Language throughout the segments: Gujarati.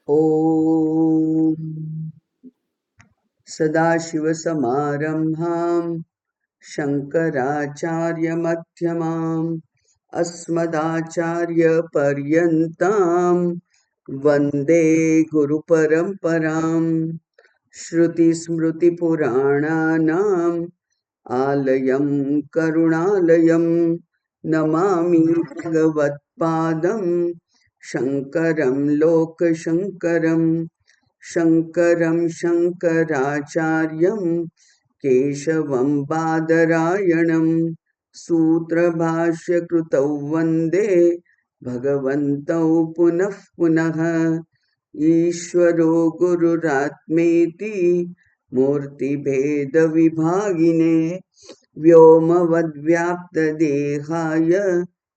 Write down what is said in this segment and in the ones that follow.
ॐ सदाशिवसमारम्भां शङ्कराचार्यमध्यमाम् अस्मदाचार्यपर्यन्तां वन्दे गुरुपरम्पराम्। श्रुतिस्मृतिपुराणानाम् आलयं करुणालयं नमामि भगवत्पादं शङ्करं लोकशङ्करं। शङ्करं शङ्कराचार्यं केशवं बादरायणं सूत्रभाष्यकृतौ वन्दे भगवन्तौ पुनः पुनः। ईश्वरो गुरुरात्मेति मूर्तिभेदविभागिने व्योमवद्व्याप्तदेहाय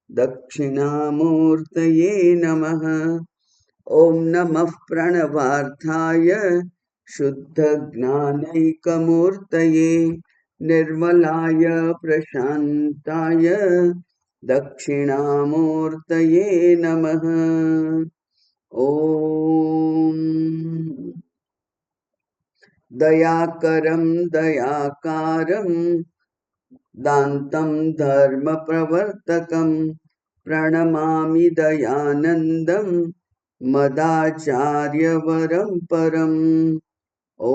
दक्षिणामूर्तये नमः। ॐ नमः प्रणवार्थाय शुद्धज्ञानैकमूर्तये निर्मलाय प्रशान्ताय दक्षिणामूर्तये नमः। ॐ दयाकरं दयाकारं दान्तं धर्मप्रवर्तकं प्रणमामि दयानन्दं मदाचार्यवरं परम्। ॐ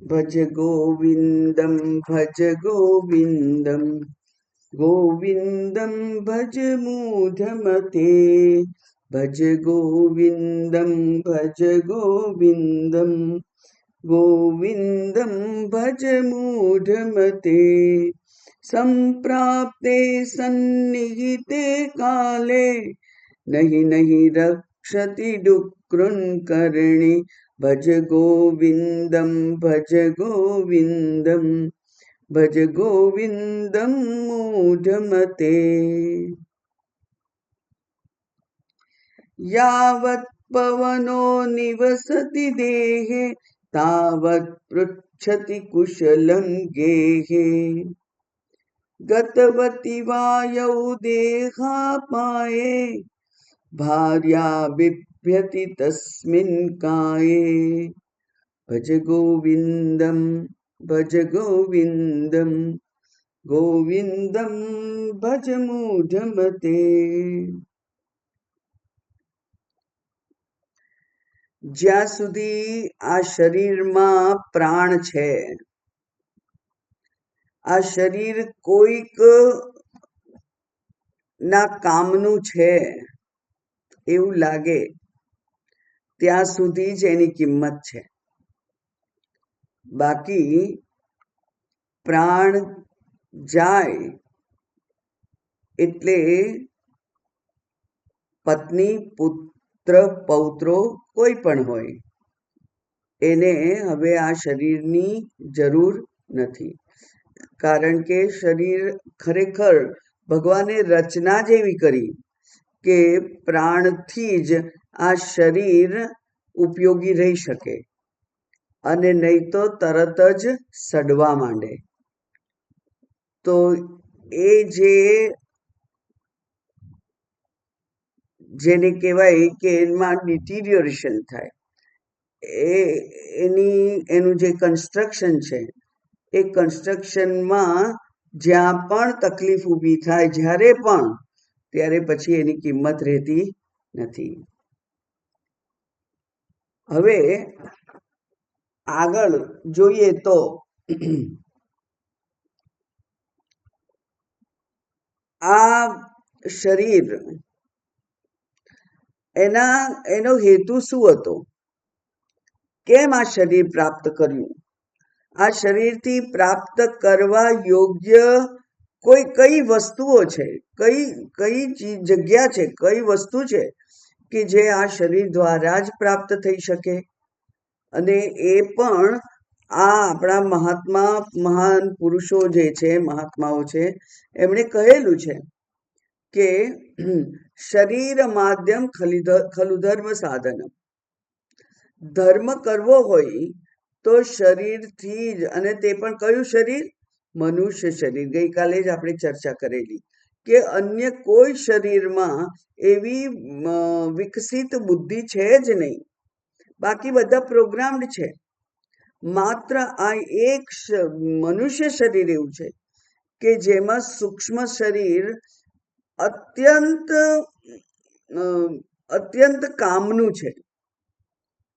भज गोविन्दं भज गोविन्दं गोविन्दं भज मूढमते। भज गोविन्दं भज गोविन्दं गोविन्दं भज मूढमते। सम्प्राप्ते सन्निहिते काले नहि नहि रक्षति डुक्रुन्कर्णे। भज गोविन्दं भज गोविन्दं भज गोविन्दं मूढमते। यावत् पवनो निवसति देहे तावत् पृच्छति कुशलं गेहे। गतवति वायौ देहापाये भार्या बिभ्यति तस्मिन् काये। भज गोविन्दं भज गोविन्दं गोविन्दं भज मूढमते। જ્યાં સુધી આ શરીરમાં પ્રાણ છે, આ શરીર કોઈક ના કામનું છે એવું લાગે ત્યાં સુધી જ એની કિંમત છે. બાકી પ્રાણ જાય એટલે પત્ની પુત્ર પૌત્રો કોઈ પણ હોય એને હવે આ શરીરની જરૂર નથી. કારણ કે શરીર ખરેખર ભગવાને રચના જ એવી કરી કે પ્રાણથી જ આ શરીર ઉપયોગી રહી શકે અને નહીં તો તરત જ સડવા માંડે. તો એ જેને કહેવાય કે એમાં ડિટીરિયોરેશન થાય, એનું જે કન્સ્ટ્રક્શન છે એ કન્સ્ટ્રક્શનમાં જ્યાં પણ તકલીફ ઊભી થાય જ્યારે પણ, ત્યારે પછી એની કિંમત રહેતી નથી. હવે આગળ જોઈએ તો આ શરીર એનો હેતુ શું હતો? કેમ આ શરીર પ્રાપ્ત કર્યું? આ શરીરથી પ્રાપ્ત કરવા યોગ્ય કઈ વસ્તુઓ છે, કઈ જગ્યા છે, કઈ વસ્તુ છે કે જે આ શરીર દ્વારા જ પ્રાપ્ત થઈ શકે? અને એ પણ આ આપણા મહાન પુરુષો જે છે, મહાત્માઓ છે, એમણે કહેલું છે કે શરીર માધ્યમ ખલુ ધર્મ સાધનમ. ધર્મ કરવો હોય તો શરીરથી જ, અને તે પણ કયું શરીર? મનુષ્ય શરીર. ગઈકાલે જ આપણે ચર્ચા કરેલી કે અન્ય કોઈ શરીરમાં એવી વિકસિત બુદ્ધિ છે જ નહીં, બાકી બધા પ્રોગ્રામ્ડ છે. માત્ર આ એક મનુષ્ય શરીર એવું છે કે જેમાં સૂક્ષ્મ શરીર અત્યંત કામનું છે,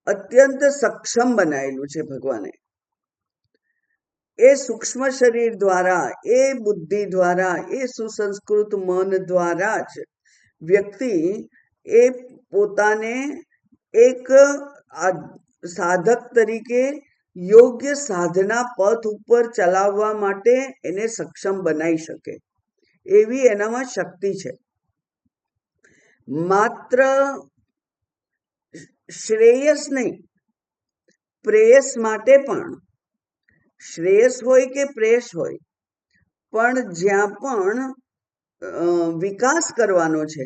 અત્યંત સક્ષમ બનાયેલું છે ભગવાને. એ સૂક્ષ્મ શરીર દ્વારા, એ બુદ્ધિ દ્વારા, એ સુસંસ્કૃત મન દ્વારા જ વ્યક્તિ એ પોતાને એક સાધક તરીકે યોગ્ય સાધના પથ ઉપર ચલાવવા માટે એને સક્ષમ બનાવી શકે, એવી એનામાં શક્તિ છે. માત્ર શ્રેયસ નહીં, પ્રેયસ માટે પણ, શ્રેયસ હોય કે પ્રેયસ હોય, પણ જ્યાં પણ વિકાસ કરવાનો છે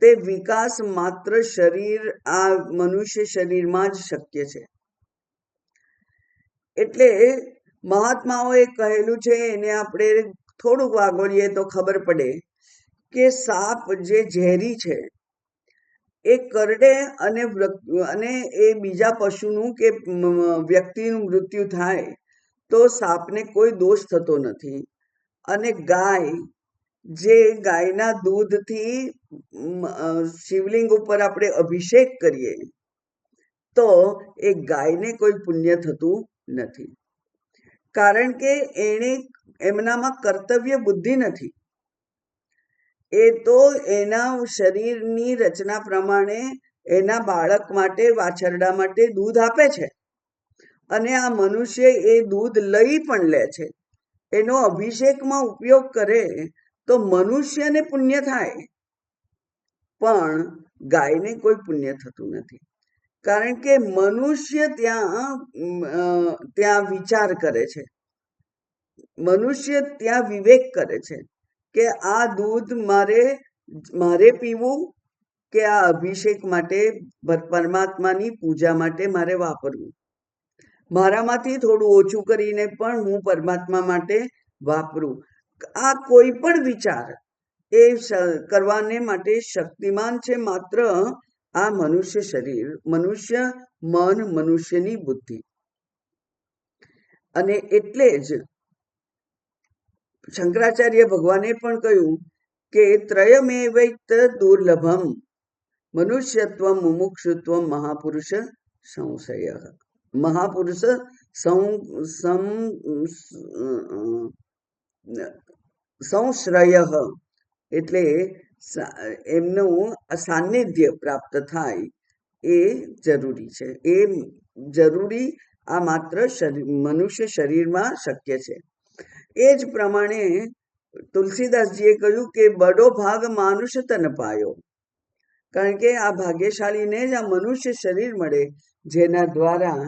તે વિકાસ માત્ર શરીર, આ મનુષ્ય શરીરમાં જ શક્ય છે. એટલે મહાત્માઓએ કહેલું છે, એને આપણે થોડુંક વાગોળીએ તો ખબર પડે કે સાપ જે ઝેરી છે એ કરડે અને એ બીજા પશુનું કે વ્યક્તિનું મૃત્યુ થાય તો સાપને કોઈ દોષ થતો નથી. અને ગાય, જે ગાયના દૂધથી શિવલિંગ ઉપર આપણે અભિષેક કરીએ તો એ ગાયને કોઈ પુણ્ય થતું નથી, કારણ કે એમનામાં કર્તવ્ય બુદ્ધિ નથી. એ તો એના શરીરની રચના પ્રમાણે એના બાળક માટે, વાછરડા માટે દૂધ આપે છે, અને આ મનુષ્ય એ દૂધ લઈ પણ લે છે, એનો અભિષેકમાં ઉપયોગ કરે તો મનુષ્યને પુણ્ય થાય, પણ ગાયને કોઈ પુણ્ય થતું નથી, કારણ કે મનુષ્ય ત્યાં વિચાર કરે છે, મનુષ્ય ત્યાં વિવેક કરે છે કે આ દૂધ મારે પીવું કે આ અભિષેક માટે, પરમાત્માની પૂજા માટે મારે વાપરવું. મારામાંથી થોડું ઓછું કરીને પણ હું પરમાત્મા માટે વાપરું. આ કોઈ પણ વિચાર એ કરવાને માટે શક્તિમાન છે માત્ર આ મનુષ્ય શરીર, મનુષ્ય મન, મનુષ્યની બુદ્ધિ. અને એટલે જ શંકરાચાર્ય ભગવાને પણ કહ્યું કે ત્રયમેવૈત દુર્લભમ મનુષ્યત્વ, મુમુક્ષુત્વ, મહાપુરુષ સંશય. મહાપુરુષ સંશ્રય એટલે એમનું સાનિધ્ય પ્રાપ્ત થાય એ જરૂરી છે. એ જરૂરી આ માત્ર મનુષ્ય શરીરમાં શક્ય છે. એ જ પ્રમાણે તુલસીદાસજીએ કહ્યું કે બડો ભાગ માનુષ તન પાયો, કારણ કે આ ભાગ્યશાળીને જ આ મનુષ્ય શરીર મળે જેના દ્વારા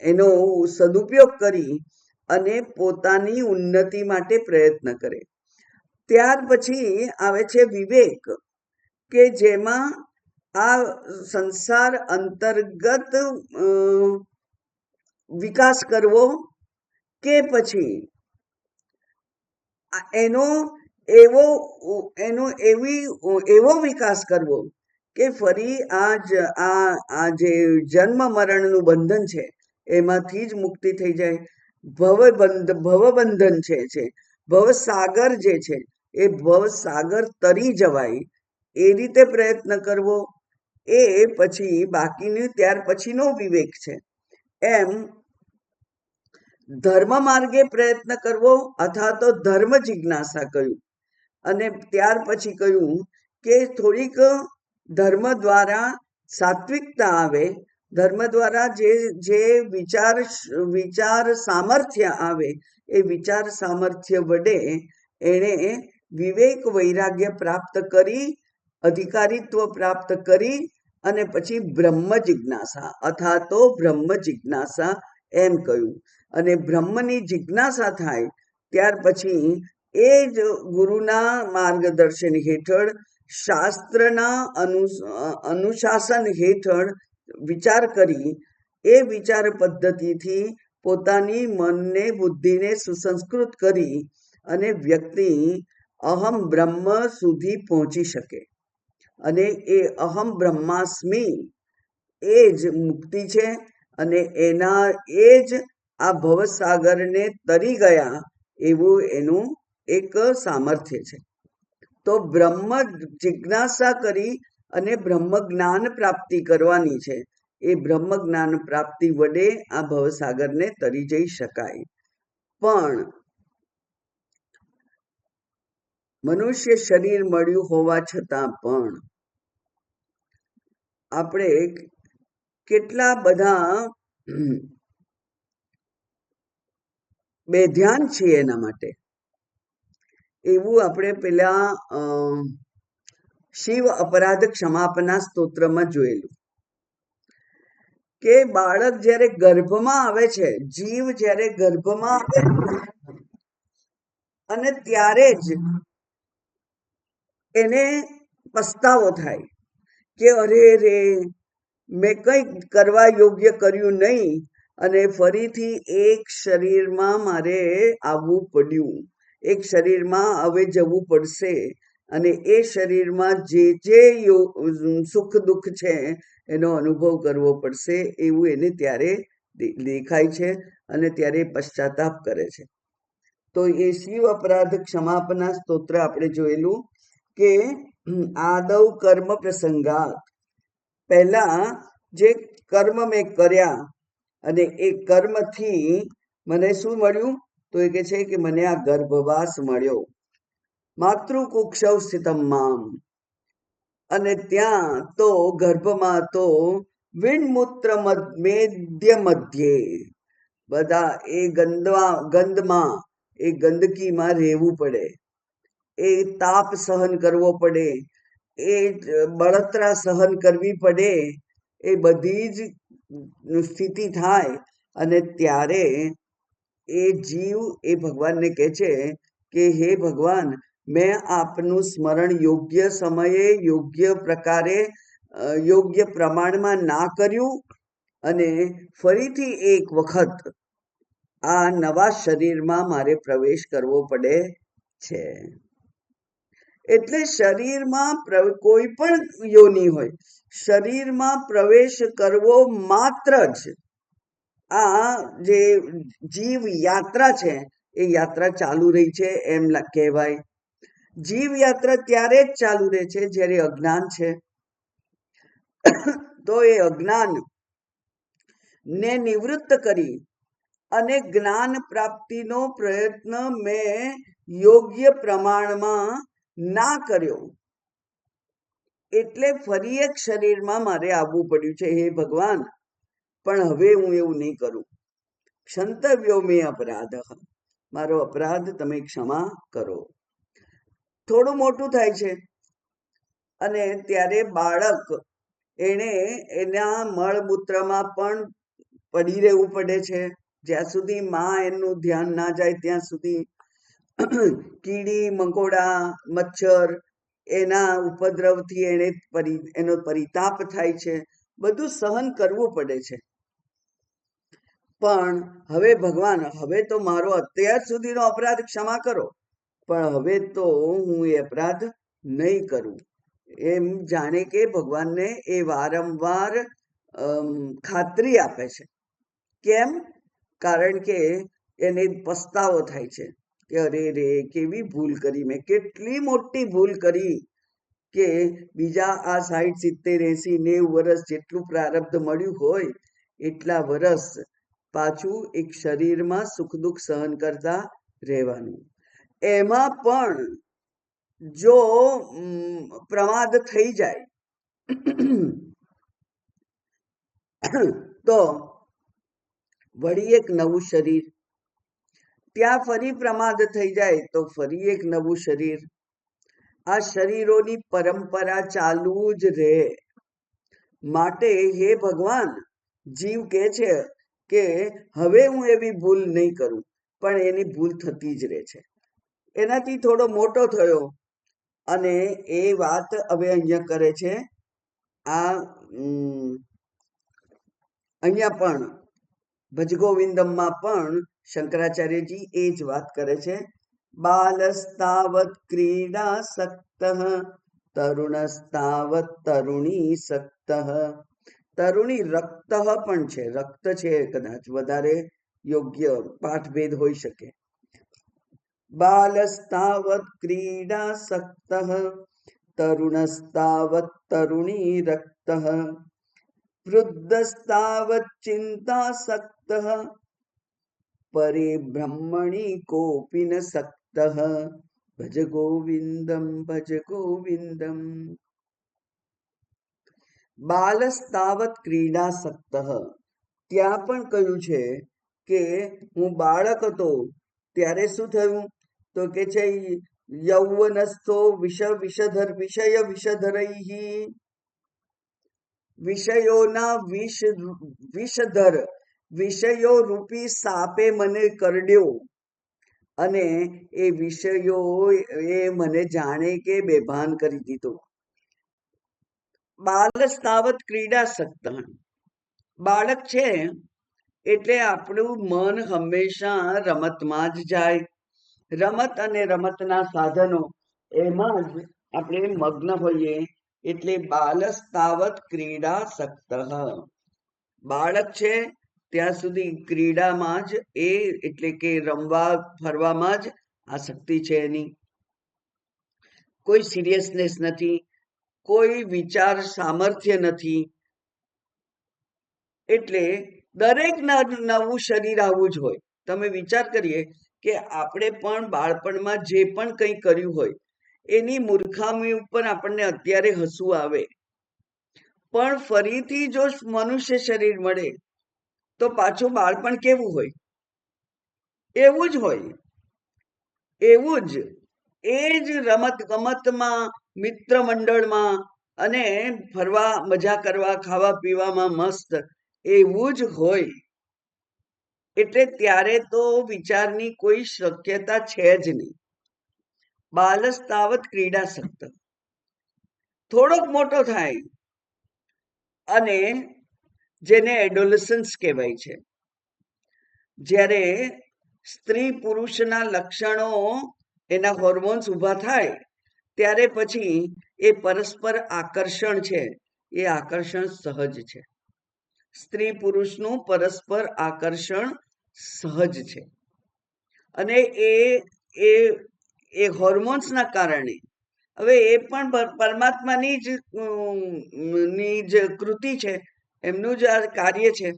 એનો સદુપયોગ કરી અને પોતાની ઉન્નતિ માટે પ્રયત્ન કરે. ત્યાર પછી આવે છે વિવેક, કે જેમાં આ સંસાર અંતર્ગત વિકાસ કરવો કે પછી એવો વિકાસ કરવો કે ફરી આ જે જન્મ મરણનું બંધન છે એમાંથી જ મુક્તિ થઈ જાય. ભવબંધન છે, ભવસાગર જે છે એ ભવસાગર તરી જવાય એ રીતે પ્રયત્ન કરવો, એ પછી બાકીનું ત્યાર પછીનો વિવેક છે. એમ ધર્મ માર્ગે પ્રયત્ન કરવો અથવા તો ધર્મ જિજ્ઞાસા કહ્યું, અને ત્યાર પછી કહ્યું કે થોડીક ધર્મ દ્વારા સાત્વિકતા આવે, ધર્મ દ્વારા જે વિચાર સામર્થ્ય આવે, એ વિચાર સામર્થ્ય વડે એણે વિવેક વૈરાગ્ય પ્રાપ્ત કરી, અધિકારીત્વ પ્રાપ્ત કરી અને પછી બ્રહ્મ જિજ્ઞાસા અથવા તો બ્રહ્મ જિજ્ઞાસા એમ કહ્યું. અને બ્રહ્મની જિજ્ઞાસા થાય ત્યાર પછી એ જ ગુરુના માર્ગદર્શન હેઠળ શાસ્ત્રના અનુશાસન હેઠળ વિચાર કરી એ વિચાર પદ્ધતિથી પોતાની મનને બુદ્ધિને સુસંસ્કૃત કરી અને વ્યક્તિ અહમ બ્રહ્મ સુધી પહોંચી શકે. અને એ અહમ બ્રહ્માસ્મી એ જ મુક્તિ છે અને એના એ જ આ ભવસાગરને તરી ગયા એવું એનું એક સામર્થ્ય છે. તો બ્રહ્મ જિજ્ઞાસા કરી અને બ્રહ્મ જ્ઞાન પ્રાપ્તિ કરવાની છે. એ બ્રહ્મ જ્ઞાન પ્રાપ્તિ વડે આ ભવસાગરને તરી જઈ શકાય. પણ મનુષ્ય શરીર મળ્યું હોવા છતાં પણ આપણે કેટલા બધા બેધ્યાન છીએ એના માટે. એવું આપણે પેલા શિવ અપરાધ ક્ષમાપના સ્તોત્રમાં જોયેલું કે બાળક જ્યારે ગર્ભમાં આવે છે, જીવ જ્યારે ગર્ભમાં આવે અને ત્યારે જ એને પસ્તાવો થાય કે અરે રે મેં કંઈક કરવા યોગ્ય કર્યું નહીં અને ફરીથી એક શરીરમાં મારે આવવું પડ્યું, એક શરીરમાં હવે જવું પડશે અને એ શરીરમાં જે સુખ દુઃખ છે એનો અનુભવ કરવો પડશે એવું એને ત્યારે દેખાય છે અને ત્યારે પશ્ચાતાપ કરે છે. તો એ શિવ અપરાધ ક્ષમાપના સ્તોત્ર આપણે જોયેલું કે આદવ કર્મ પ્રસંગાત, પહેલા જે કર્મ મેં કર્યા અને એ કર્મથી મને શું મળ્યું? તો એ કહે છે કે મને આ ગર્ભવાસ મળ્યો. માતૃકુક્ષૌ સ્થિતમ મામ, અને ત્યાં તો ગર્ભમાં તો વિણમૂત્ર મેદ્ય મધ્યે, બધા એ ગંધમાં એ ગંદકીમાં રહેવું પડે, એ તાપ સહન કરવો પડે, એ બળતરા સહન કરવી પડે, એ બધી જ સ્થિતિ થાય અને ત્યારે એ જીવ એ ભગવાનને કહે છે કે હે ભગવાન, મેં આપનું સ્મરણ યોગ્ય સમયે યોગ્ય પ્રકારે યોગ્ય પ્રમાણમાં ના કર્યું અને ફરીથી એક વખત આ નવા શરીરમાં મારે પ્રવેશ કરવો પડે છે. એટલે શરીરમાં કોઈ પણ યોનિ હોય, શરીરમાં પ્રવેશ કરવો માત્ર જ આ જે જીવ યાત્રા છે એ યાત્રા ચાલુ રહી છે એમ કહેવાય. જીવ યાત્રા ત્યારે જ ચાલુ રહે છે જ્યારે અજ્ઞાન છે. તો એ અજ્ઞાન ને નિવૃત્ત કરી અને જ્ઞાન પ્રાપ્તિનો પ્રયત્ન મેં યોગ્ય પ્રમાણમાં ના કર્યો એટલે ફરી એક શરીરમાં મારે આવવું પડ્યું છે. હે ભગવાન, પણ હવે હું એવું નહીં કરું. ક્ષંતવ્યો મેં અપરાધ, મારો અપરાધ તમે ક્ષમા કરો. થોડું મોટું થાય છે અને ત્યારે બાળક એને એના મળમૂત્રમાં પણ પડી રહેવું પડે છે. જ્યાં સુધી માં એનું ધ્યાન ના જાય ત્યાં સુધી કીડી મકોડા મચ્છર એના ઉપદ્રવથી એનો પરિતાપ થાય છે, બધું સહન કરવું પડે છે. પણ હવે ભગવાન, હવે તો મારો અત્યાર સુધીનો અપરાધ ક્ષમા કરો, પણ હવે તો હું એ અપરાધ નહીં કરું. એમ જાણે કે ભગવાનને એ વારંવાર ખાતરી આપે છે. કેમ? કારણ કે એને પસ્તાવો થાય છે કે અરે રે કેવી ભૂલ કરી, મેં કેટલી મોટી ભૂલ કરી કે બીજા આ 60, 70, 80, 90 વર્ષ જેટલું પ્રારબ્ધ મળ્યું હોય એટલા વર્ષ પાછું એક શરીરમાં સુખ દુઃખ સહન કરતા રહેવાનું. એમાં પણ જો પ્રમાદ થઈ જાય તો વળી એક નવું શરીર, ત્યાં ફરી પ્રમાદ થઈ જાય તો ફરી એક નવું શરીર. આ શરીરોની પરંપરા ચાલુ જ રહે. માટે હે ભગવાન, જીવ કહે છે કે હવે હું એવી ભૂલ નહીં કરું, પણ એની ભૂલ થતી જ રહે છે. એનાથી થોડો મોટો થયો અને એ વાત હવે અહીંયા કરે છે. આ અહીંયા પણ ભજગોવિંદમમાં પણ શંકરાચાર્યજી એ જ વાત કરે છે. બાલસ્તાવત ક્રીડાસક્ત તરુણસ્તાવત તરુણીસક્ત. તરુણી રક્ત પણ છે, રક્ત છે, કદાચ વધારે યોગ્ય પાઠભેદ હોઈ શકે. બાલસ્તાવત ક્રીડાસક્ત તરુણસ્તાવત તરુણીરક્ત વૃદ્ધસ્તાવત ચિંતાસક્ત પરે બ્રહ્મણી કોપી ન સક્ત. ભજ ગોવિંદમ ભજ ગોવિંદમ. બાલસ્તાવત ક્રીડાસક્ત, ત્યાં પણ કહ્યું છે કે હું બાળક હતો ત્યારે શું થયું, તો કે છે યૌવનસ્થો વિષધર વિષય વિષધરૈ, વિષયોના વિષધર વિષયો રૂપી સાપે મને કરડ્યો અને એ વિષયો એ મને જાણે કે બેભાન કરી દીધો. બાલસ્તાવત ક્રીડાસક્ત, બાળક છે એટલે આપણું મન હંમેશા રમતમાં જ જાય. રમત અને રમતના સાધનો એમાં જ આપણે મગ્ન હોઈએ. એટલે બાલસ્તાવત ક્રીડાસક્ત, બાળક છે ત્યાં સુધી ક્રીડામાં જ એટલે કે રમવા ફરવામાં જ આસક્તિ છે એની. કોઈ સિરિયસનેસ નથી, કોઈ વિચાર સામર્થ્ય નથી. એટલે દરેક નવું શરીર આવું જ હોય. તમે વિચાર કરીએ કે આપણે પણ બાળપણમાં જે પણ કંઈ કર્યું હોય એની મૂર્ખામી ઉપર આપણને અત્યારે હસવું આવે, પણ ફરીથી જો મનુષ્ય શરીર મળે તો પાછું બાળપણ કેવું હોય? એવું જ હોય. એવું જ એ જ રમત ગમતમાં, મિત્ર મંડળમાં અને ફરવા મજા કરવા ખાવા પીવામાં મસ્ત એવું જ હોય. એટલે ત્યારે તો વિચારની કોઈ શક્યતા છે જ નહીં. બાલસ્તાવત ક્રીડાસક્ત. થોડોક મોટો થાય અને જેને એડોલસન્સ કહેવાય છે, જ્યારે સ્ત્રી પુરુષના લક્ષણો એના હોર્મોન્સ ઊભા થાય ત્યારે પછી એ પરસ્પર આકર્ષણ છે, એ આકર્ષણ સહજ છે. સ્ત્રી પુરુષનું પરસ્પર આકર્ષણ સહજ છે અને એ હોર્મોન્સના કારણે, હવે એ પણ પરમાત્માની જ કૃતિ છે, એમનું જ આ કાર્ય છે,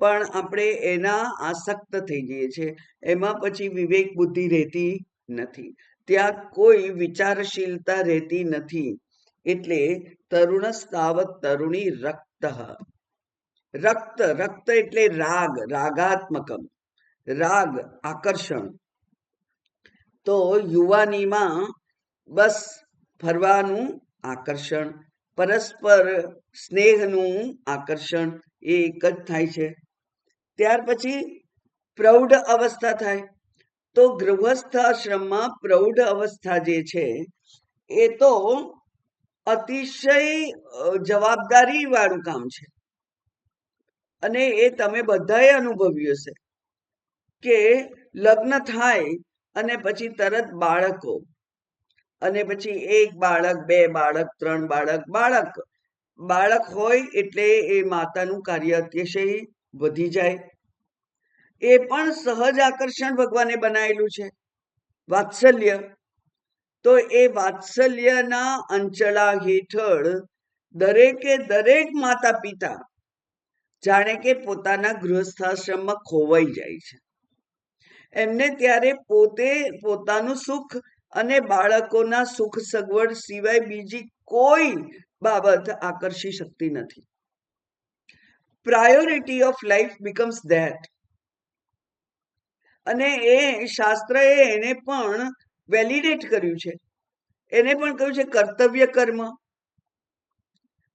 પણ આપણે એના આસક્ત થઈ જઈએ છીએ. એમાં પછી વિવેક બુદ્ધિ રહેતી નથી, ત્યાં કોઈ વિચારશીલતા રહેતી નથી. એટલે તરુણસ્તાવત તરુણી રક્ત. રક્ત, રક્ત એટલે રાગ, રાગાત્મકમ, રાગ, આકર્ષણ. તો યુવાનીમાં બસ ફરવાનું આકર્ષણ, પરસ્પર સ્નેહનું આકર્ષણ, એ એક જ થાય છે. ત્યાર પછી પ્રૌઢ અવસ્થા થાય. તો ગૃહસ્થ આશ્રમમાં પ્રૌઢ અવસ્થા જે છે એ તો અતિશય જવાબદારી વાળું કામ છે. અને એ તમે બધાએ અનુભવ્યું હશે કે લગ્ન થાય અને પછી તરત બાળકો, અને પછી એક બાળક, બે બાળક, ત્રણ બાળક બાળક હોય એટલે એ માતાનું કાર્ય અતિશય વધી જાય. એ પણ સહજ આકર્ષણ ભગવાને બનાવેલું છે, વાત્સલ્ય. તો એ વાત્સલ્યના અંચળા હેઠળ દરેકે દરેક માતા પિતા જાણે કે પોતાના ગૃહસ્થાશ્રમમાં ખોવાઈ જાય છે. એમને ત્યારે પોતે પોતાનું સુખ અને બાળકોના સુખ સગવડ સિવાય બીજી કોઈ બાબત આકર્ષી શકતી નથી. Priority of life becomes that. અને એ શાસ્ત્રએ એને પણ વેલિડેટ કર્યું છે. એને પણ કહ્યું છે કર્તવ્ય કર્મ.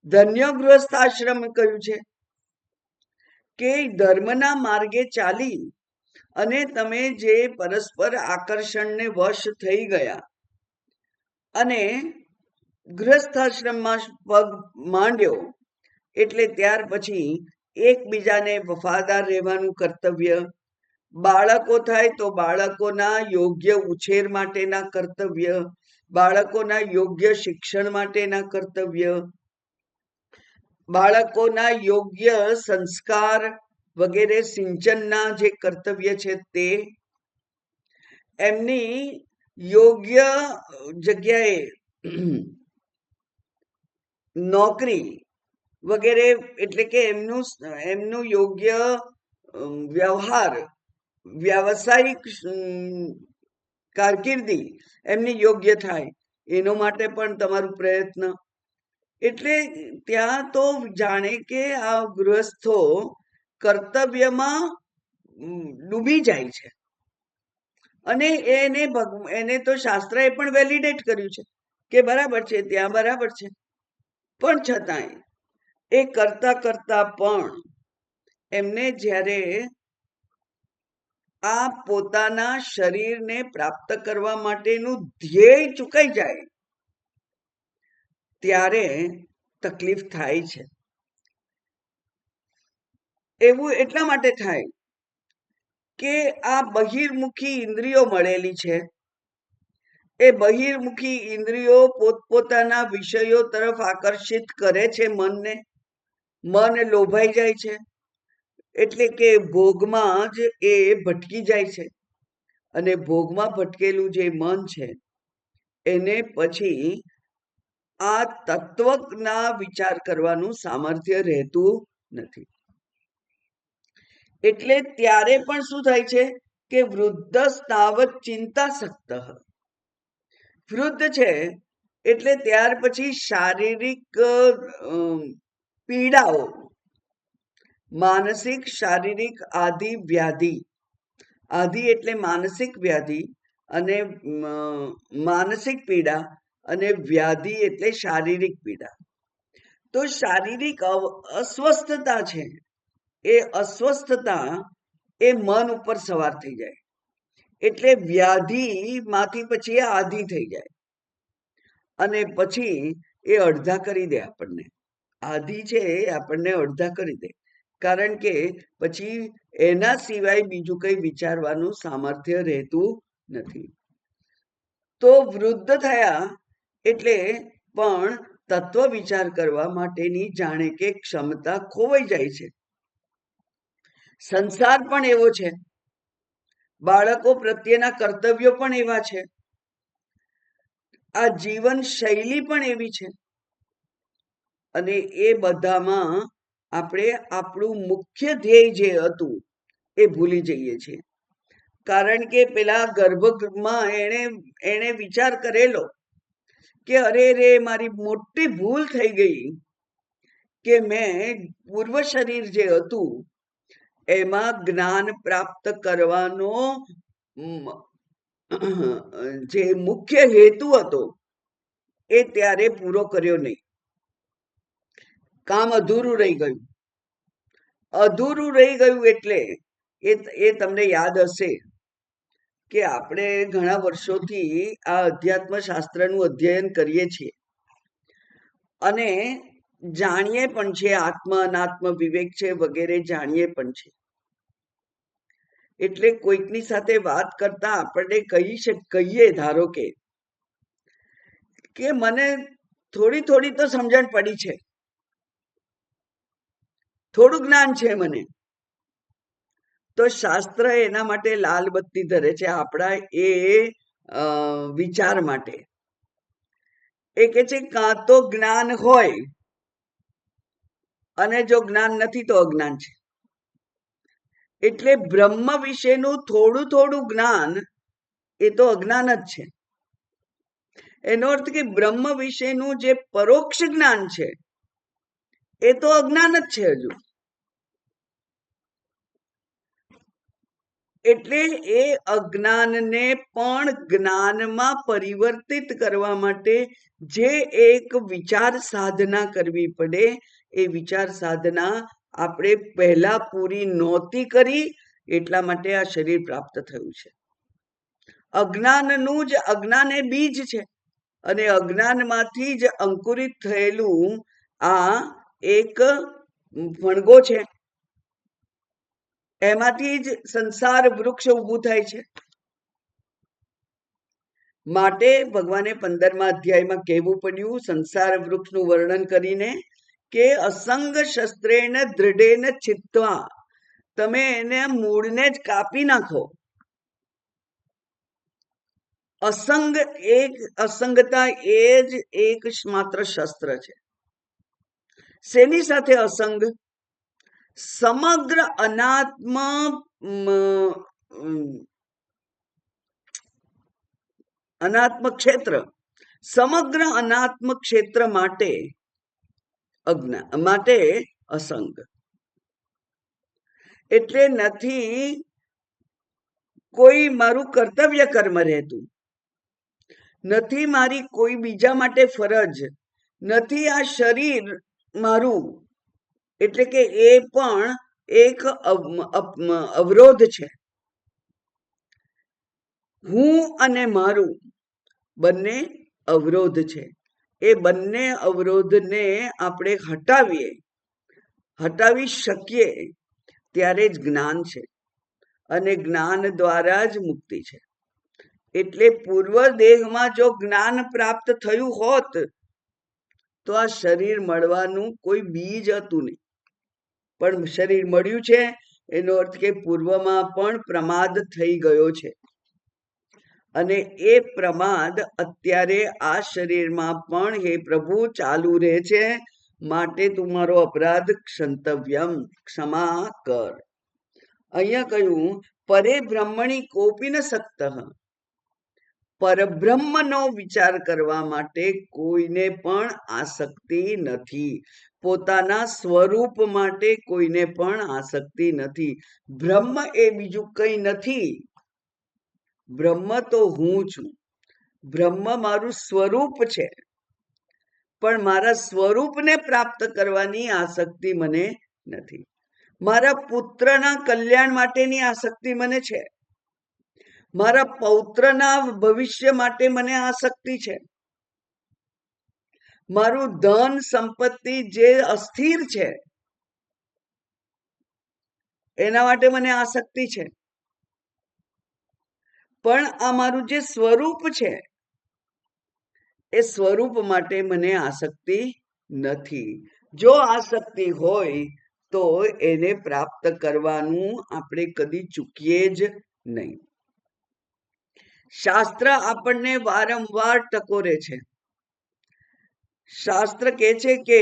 ધન્ય ગૃહસ્થાશ્રમ કહ્યું છે કે ધર્મના માર્ગે ચાલી અને તમે જે પરસ્પર આકર્ષણને વશ થઈ ગયા અને ગૃહસ્થાશ્રમમાં પગ માંડ્યો એટલે ત્યાર પછી એકબીજાને વફાદાર રહેવાનું કર્તવ્ય, બાળકો થાય તો બાળકોના યોગ્ય ઉછેર માટેના કર્તવ્ય, બાળકોના યોગ્ય શિક્ષણ માટેના કર્તવ્ય, બાળકોના યોગ્ય સંસ્કાર વગેરે સિંચનના જે કર્તવ્ય છે તે, એમની યોગ્ય જગ્યાએ નોકરી વગેરે એટલે કે એમનું યોગ્ય વ્યવહાર, વ્યાવસાયિક કારકિર્દી એમની યોગ્ય થાય એનો માટે પણ તમારું પ્રયત્ન. એટલે ત્યાં તો જાણે કે આ ગૃહસ્થો કર્તવ્યમાં ડૂબી જાય છે અને એને તો શાસ્ત્રએ પણ વેલિડેટ કર્યું છે કે બરાબર છે, ત્યાં બરાબર છે, પણ છતાંય એ કરતા કરતા પણ એમને જ્યારે આ પોતાના શરીરને પ્રાપ્ત કરવા માટેનું ધ્યેય ચૂકાઈ જાય ત્યારે તકલીફ થાય છે. એવું એટલા માટે થાય કે આ બહિર્મુખી ઇન્દ્રિયો મળેલી છે, એ બહિર્મુખી ઇન્દ્રિયો પોતપોતાના વિષયો તરફ આકર્ષિત કરે છે મનને, મન લોભાઈ જાય છે એટલે કે ભોગમાં જ એ ભટકી જાય છે અને ભોગમાં ભટકેલું જે મન છે એને પછી આ તત્વના વિચાર કરવાનું સામર્થ્ય રહેતું નથી. એટલે ત્યારે પણ શું થાય છે કે વૃદ્ધ સ્થાવત ચિંતાસક્ત, વૃદ્ધ છે એટલે ત્યાર પછી શારીરિક પીડાઓ, માનસિક શારીરિક આદિ વ્યાધિ, આદિ એટલે માનસિક વ્યાધિ અને માનસિક પીડા અને વ્યાધિ એટલે શારીરિક પીડા. તો શારીરિક અસ્વસ્થતા છે, એ અસ્વસ્થતા એ મન ઉપર સવાર થઈ જાય એટલે વ્યાધિ માંથી પછી એ આધિ થઈ જાય અને પછી એ અડધા કરી દે આપણને. આધિ છે એ આપણને અડધા કરી દે, કારણ કે પછી એના સિવાય બીજું કઈ વિચારવાનું સામર્થ્ય રહેતું નથી. તો વૃદ્ધ થયા એટલે પણ તત્વ વિચાર કરવા માટેની જાણે કે ક્ષમતા ખોવાઈ જાય છે. સંસાર પણ એવો છે, બાળકો પ્રત્યેના કર્તવ્યો પણ એવા છે, આ જીવન શૈલી પણ એવી છે અને એ બધામાં આપણે આપણું મુખ્ય ધ્યેય જે હતું એ ભૂલી જઈએ છીએ. કારણ કે પેલા ગર્ભમાં એને વિચાર કરેલો કે અરે રે મારી મોટી ભૂલ થઈ ગઈ કે મેં પૂર્વ શરીર જે હતું એમાં જ્ઞાન પ્રાપ્ત કરવાનો જે મુખ્ય હેતુ હતો એ ત્યારે પૂરો કર્યો નહીં, કામ અધૂરું રહી ગયું. અધૂરું રહી ગયું એટલે એ તમને યાદ હશે કે આપણે ઘણા વર્ષોથી આ અધ્યાત્મ શાસ્ત્રનું અધ્યયન કરીએ છીએ અને જાણીએ પણ છે, આત્મ અનાત્મ વિવેક છે વગેરે જાણીએ પણ છે. એટલે કોઈકની સાથે વાત કરતા આપણને કહીએ ધારો કે મને થોડી થોડી તો સમજણ પડી છે, થોડું જ્ઞાન છે મને, તો શાસ્ત્ર એના માટે લાલ બત્તી ધરે છે આપણા એ વિચાર માટે. એ કે છે કાં તો જ્ઞાન હોય અને જો જ્ઞાન નથી તો અજ્ઞાન છે. એટલે બ્રહ્મ વિશેનું થોડું થોડું જ્ઞાન એ તો અજ્ઞાન જ છે. એનો અર્થ કે બ્રહ્મ વિશેનું જે પરોક્ષ જ્ઞાન છે એ તો અજ્ઞાન જ છે હજુ. એટલે એ અજ્ઞાનને પણ જ્ઞાનમાં પરિવર્તિત કરવા માટે જે એક વિચાર સાધના કરવી પડે, એ વિચાર સાધના આપણે પહેલા પૂરી નહોતી કરી, એટલા માટે આ શરીર પ્રાપ્ત થયું છે. અજ્ઞાનનું જ, અજ્ઞાન એ બીજ છે, અને અજ્ઞાનમાંથી જ અંકુરિત થયેલું આ એક ફણગો છે. એમાંથી જ સંસાર વૃક્ષ ઊભું થાય છે. માટે ભગવાને 15મા અધ્યાયમાં કહેવું પડ્યું સંસાર વૃક્ષનું વર્ણન કરીને કે અસંગ શસ્ત્રેણ દૃઢેન ચિત્વા, તમે એને મૂળને જ કાપી નાખો. અસંગ, એક અસંગતા એ જ એક માત્ર શસ્ત્ર છે. શેની સાથે અસંગ? સમગ્ર અનાત્મ અનાત્મ ક્ષેત્ર, સમગ્ર અનાત્મ ક્ષેત્ર માટે માટે અસંગ. એટલે નથી કોઈ મારું કર્તવ્ય કર્મ રહેતું, નથી મારી કોઈ બીજા માટે ફરજ, નથી આ શરીર મારું, એટલે કે એ પણ એક અવરોધ છે. હું અને મારું બંને અવરોધ છે. એ બંને અવરોધને આપણે હટાવી શકીએ ત્યારે જ જ્ઞાન છે, અને જ્ઞાન દ્વારા જ મુક્તિ છે. એટલે પૂર્વ દેહમાં જો જ્ઞાન પ્રાપ્ત થયું હોત તો આ શરીર મળવાનું કોઈ બીજ હતું નહીં, પણ શરીર મળ્યું છે એનો અર્થ કે પૂર્વમાં પણ પ્રમાદ થઈ ગયો છે, અને એ પ્રમાદ અત્યારે આ શરીરમાં પણ હે પ્રભુ ચાલુ રહે છે. માટે તમારો અપરાધ ક્ષંતવ્યમ, ક્ષમા કર. અહીંયા કહ્યું પરે બ્રહ્મણી કોપી ન સક્ત, પરબ્રહ્મનો વિચાર કરવા માટે કોઈને પણ આસક્તિ નથી, પોતાના સ્વરૂપ માટે કોઈને પણ આસક્તિ નથી. બ્રહ્મ એ બીજું કંઈ નથી, બ્રહ્મ તો હું છું, બ્રહ્મ મારું સ્વરૂપ છે, પણ મારા સ્વરૂપને પ્રાપ્ત કરવાની આસક્તિ મને નથી. મારા પુત્રના કલ્યાણ માટેની આસક્તિ મને છે, મારા પૌત્રના ભવિષ્ય માટે મને આસક્તિ છે, મારું ધન સંપત્તિ જે અસ્થિર છે એના માટે મને આસક્તિ છે, પણ આ મારું જે સ્વરૂપ છે એ સ્વરૂપ માટે મને આસક્તિ નથી. જો આસક્તિ હોય તો એને પ્રાપ્ત કરવાનું આપણે કદી ચૂકીએ જ નહીં. શાસ્ત્ર આપણને વારંવાર ટકોરે છે. શાસ્ત્ર કહે છે કે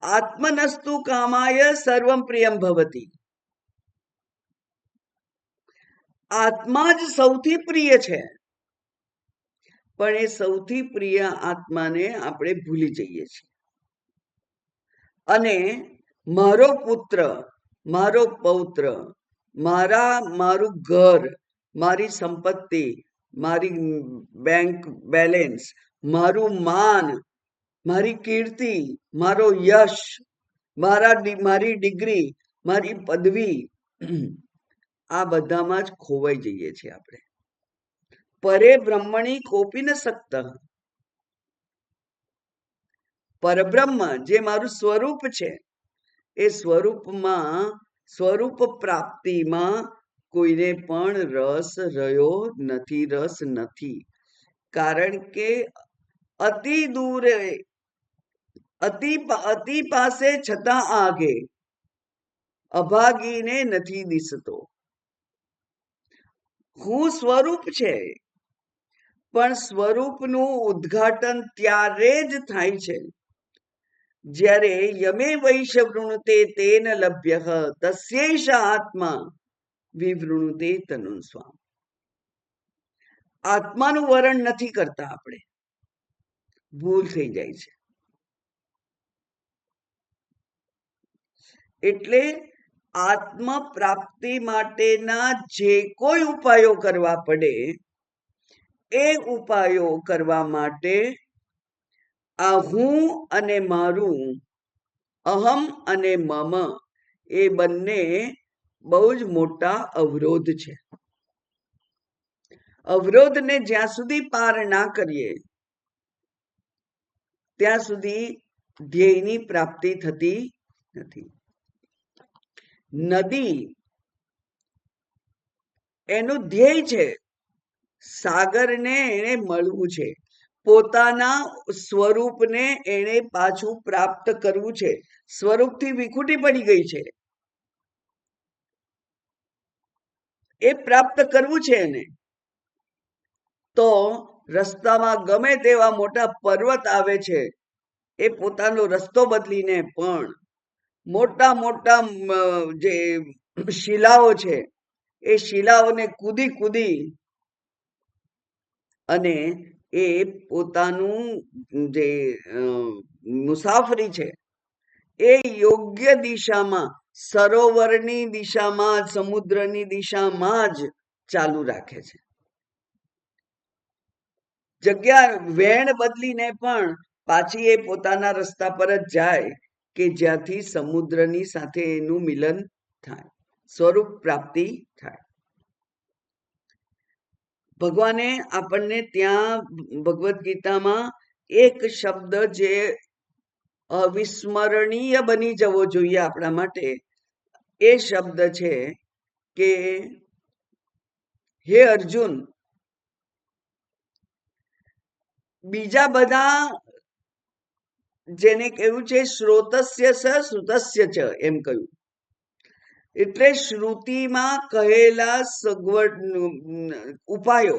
આત્મનસ્તુ કામાય સર્વમ પ્રિયમ ભવતી, આત્મા જ સૌથી પ્રિય છે, પણ એ સૌથી પ્રિય આત્માને આપણે ભૂલી જઈએ છીએ, અને મારો પુત્ર, મારો પૌત્ર, મારું ઘર, મારી સંપત્તિ, મારી બેંક બેલેન્સ, મારું માન, મારી કીર્તિ, મારો યશ, મારી ડિગ્રી, મારી પદવી, આ બધામાં જ ખોવાઈ જઈએ છીએ આપણે. પરે બ્રહ્મણી કોપી ન સક્ત, પરબ્રહ્મ જે મારું સ્વરૂપ છે એ સ્વરૂપમાં, સ્વરૂપ પ્રાપ્તિમાં કોઈને પણ રસ રહ્યો નથી, રસ નથી. કારણ કે અતિ દૂરે, અતિ પાસે છતાં આગે, અભાગીને નથી દિસતો. હું સ્વરૂપ છે, પણ સ્વરૂપનું ઉદ્ઘાટન ત્યારે જ થાય છે જ્યારે યમે વૈશ વૃણુતે તેન લભ્ય તસ્યૈષ આત્મા વિવૃણુતે તનુન સ્વામ. આત્માનું વર્ણન નથી કરતા આપણે, ભૂલ થઈ જાય છે. એટલે આત્મ પ્રાપ્તિ માટેના જે કોઈ ઉપાયો કરવા પડે એ ઉપાયો કરવા માટે આ હું અને મારું, અહમ અને મમ, એ બંને બહુ જ મોટા અવરોધ છે. અવરોધને જ્યાં સુધી પાર ના કરીએ ત્યાં સુધી ધ્યેયની પ્રાપ્તિ થતી નથી. નદી એનું ધ્યેય છે, સાગરને એને મળવું છે, પોતાના સ્વરૂપને એને પાછું પ્રાપ્ત કરવું છે. સ્વરૂપથી વિખૂટી પડી ગઈ છે, એ પ્રાપ્ત કરવું છે એને. તો રસ્તામાં ગમે તેવા મોટા પર્વત આવે છે, એ પોતાનો રસ્તો બદલીને પણ મોટા મોટા જે શિલાઓ છે એ શિલાઓને કૂદી કૂદી અને એ પોતાનું જે મુસાફરી છે એ યોગ્ય દિશામાં, સરોવરની દિશામાં, સમુદ્રની દિશામાં જ ચાલુ રાખે છે. જગ્યા વેણ બદલીને પણ પાછી એ પોતાના રસ્તા પર જ જાય કે જ્યાંથી સમુદ્રની સાથે એનું મિલન થાય, સ્વરૂપ પ્રાપ્તિ થાય. ભગવાને આપણને ત્યાં ભગવદ્ ગીતામાં એક શબ્દ જે અવિસ્મરણીય બની જવો જોઈએ આપણા માટે, એ શબ્દ છે કે હે અર્જુન, બીજા બધા જેને કહ્યું છે શ્રોતસ્ય સ શ્રુતસ્ય ચ, એમ કહ્યું. એટલે શ્રુતિમાં કહેલા સગવડ ઉપાયો,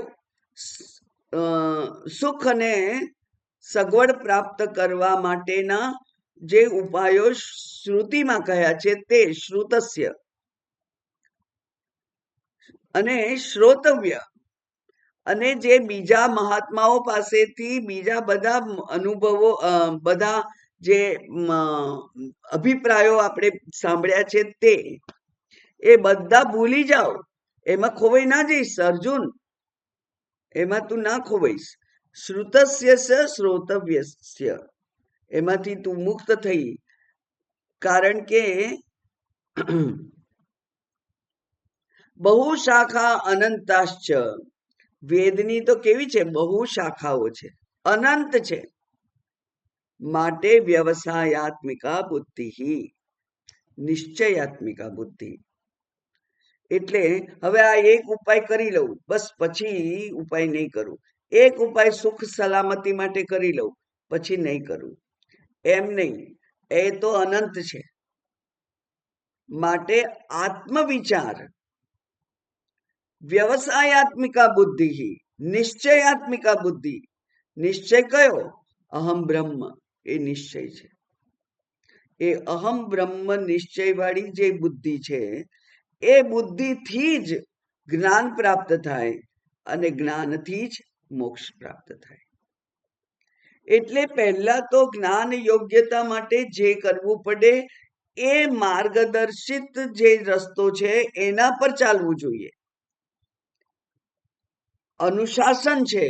સુખ અને સગવડ પ્રાપ્ત કરવા માટેના જે ઉપાયો શ્રુતિમાં કહ્યા છે તે શ્રુતસ્ય, અને શ્રોતવ્ય, અને જે બીજા મહાત્માઓ પાસેથી બીજા બધા અનુભવો, બધા જે અભિપ્રાયો આપણે સાંભળ્યા છે તે, એ બધા ભૂલી જાઓ. એમાં ખોવાઈ ના જઈશ અર્જુન, એમાં તું ના ખોવાઈશ. શ્રુતસ્ય સ શ્રોતવ્યસ્ય, એમાંથી તું મુક્ત થઈ. કારણ કે બહુ શાખા અનંતાશ્ચ, વેદની તો કેવી છે, બહુ શાખાઓ છે, અનંત છે. માટે વ્યવસાયાત્મિકા બુદ્ધિ, નિશ્ચયાત્મિકા બુદ્ધિ. એટલે હવે આ એક ઉપાય કરી લઉં, બસ પછી ઉપાય નહીં કરું. એક ઉપાય સુખ સલામતી માટે કરી લઉં, પછી નહીં કરું, એમ નહીં. એ તો અનંત છે. માટે આત્મવિચાર, વ્યવસાયાત્મિકા બુદ્ધિ, નિશ્ચયાત્મિકા બુદ્ધિ. નિશ્ચય કયો? અહમ બ્રહ્મ, એ નિશ્ચય છે. એ અહમ બ્રહ્મ નિશ્ચય વાળી જે બુદ્ધિ છે, એ બુદ્ધિથી જ જ્ઞાન પ્રાપ્ત થાય, અને જ્ઞાનથી જ મોક્ષ પ્રાપ્ત થાય. એટલે પહેલા તો જ્ઞાન યોગ્યતા માટે જે કરવું પડે એ માર્ગદર્શિત જે રસ્તો છે એના પર ચાલવું જોઈએ. અનુશાસન છે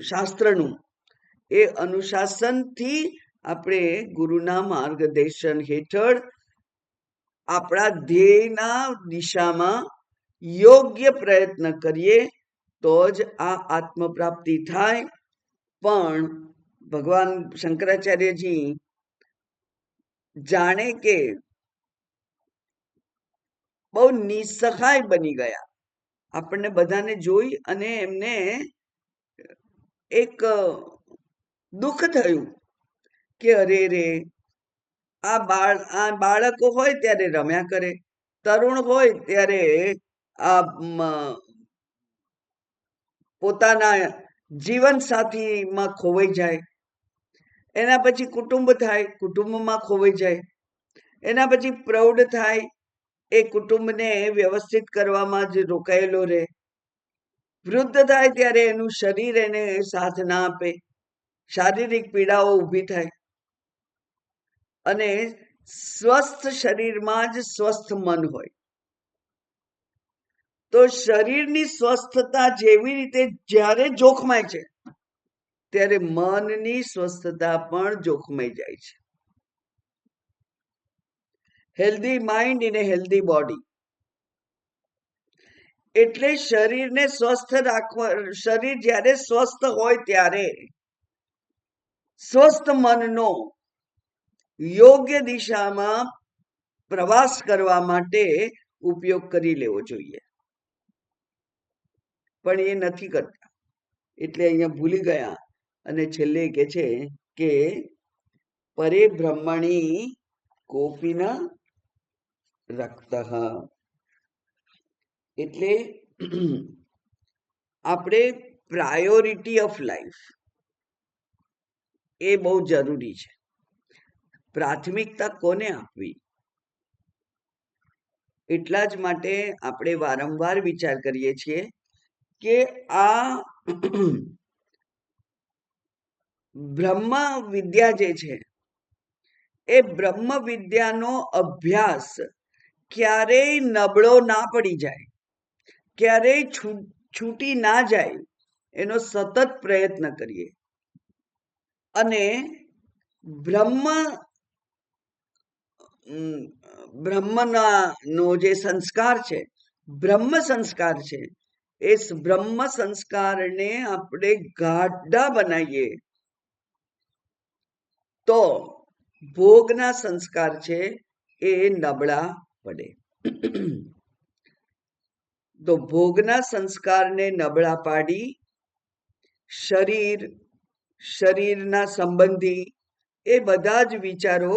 શાસ્ત્રનું, એ અનુશાસનથી આપણે ગુરુના માર્ગદર્શન હેઠળ આપણા ધ્યેયના દિશામાં યોગ્ય પ્રયત્ન કરીએ તો જ આ આત્મપ્રાપ્તિ થાય. પણ ભગવાન શંકરાચાર્યજી જાણે કે બહુ નિસહાય બની ગયા. આપણને બધાને જોઈ અને એમને એક દુઃખ થયું કે અરે રે, આ બાળકો હોય ત્યારે રમ્યા કરે, તરુણ હોય ત્યારે આ પોતાના જીવન સાથીમાં ખોવાઈ જાય, એના પછી કુટુંબ થાય, કુટુંબમાં ખોવાઈ જાય, એના પછી પ્રૌઢ થાય, એ કુટુંબને વ્યવસ્થિત કરવામાં જ રોકાયેલો રહે. વૃદ્ધ થાય ત્યારે એનું શરીર એને સાથ ના આપે, શારીરિક પીડાઓ ઊભી થાય, અને સ્વસ્થ શરીરમાં જ સ્વસ્થ મન હોય. તો શરીરની સ્વસ્થતા જેવી રીતે જ્યારે જોખમાય છે, ત્યારે મનની સ્વસ્થતા પણ જોખમાઈ જાય છે. Healthy mind in A healthy body. એટલે શરીરને સ્વસ્થ રાખવા, શરીર જ્યારે સ્વસ્થ હોય ત્યારે સ્વસ્થ મનનો યોગ્ય દિશામાં પ્રવાસ કરવા માટે ઉપયોગ કરી લેવો જોઈએ. પણ એ નથી કરતા, એટલે અહીંયા ભૂલી ગયા. અને છેલ્લે કે છે કે પરે બ્રહ્મણી કોપીના રક્ત. એટલે આપણે પ્રાયોરિટી ઓફ લાઈફ એ બહુ જરૂરી છે. પ્રાથમિકતા કોને આપવી? એટલા જ માટે આપણે વારંવાર વિચાર કરીએ છીએ કે આ બ્રહ્મ વિદ્યા જે છે એ બ્રહ્મ વિદ્યાનો અભ્યાસ ક્યારેય નબળો ના પડી જાય, ક્યારેય છૂટી ના જાય, એનો સતત પ્રયત્ન કરીએ. અને બ્રહ્મનો જે સંસ્કાર છે, બ્રહ્મ સંસ્કાર છે, એ બ્રહ્મ સંસ્કારને આપણે ગાઢા બનાવીએ તો ભોગના સંસ્કાર છે એ નબળા પડે. તો ભોગના સંસ્કારને નબળા પાડી શરીરના સંબંધી એ બધા જ વિચારો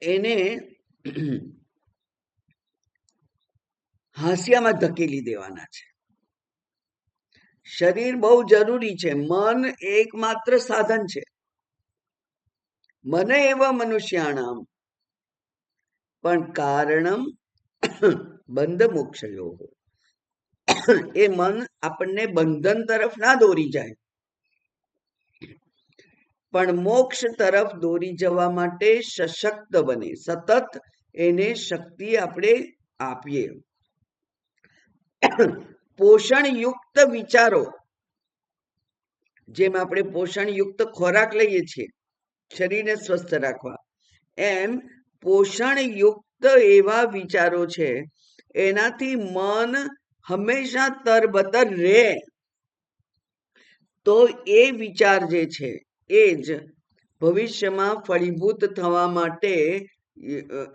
એને હાંસિયામાં ધકેલી દેવાના છે. શરીર બહુ જરૂરી છે, મન એકમાત્ર સાધન છે. મને એવા મનુષ્યાણામ પણ કારણમ બંધ મોક્ષયો. એ મન આપણને બંધન તરફ ના દોરી જાય, પણ મોક્ષ તરફ દોરી જવા માટે સશક્ત બને. સતત એને શક્તિ આપણે આપીએ. પોષણયુક્ત વિચારો, જેમ આપણે પોષણયુક્ત ખોરાક લઈએ છીએ શરીરને સ્વસ્થ રાખવા, એમ પોષણયુક્ત એવા વિચારો છે, એનાથી મન હંમેશા તરબતર રહે. તો એ વિચાર જે છે એ જ ભવિષ્યમાં ફળીભૂત થવા માટે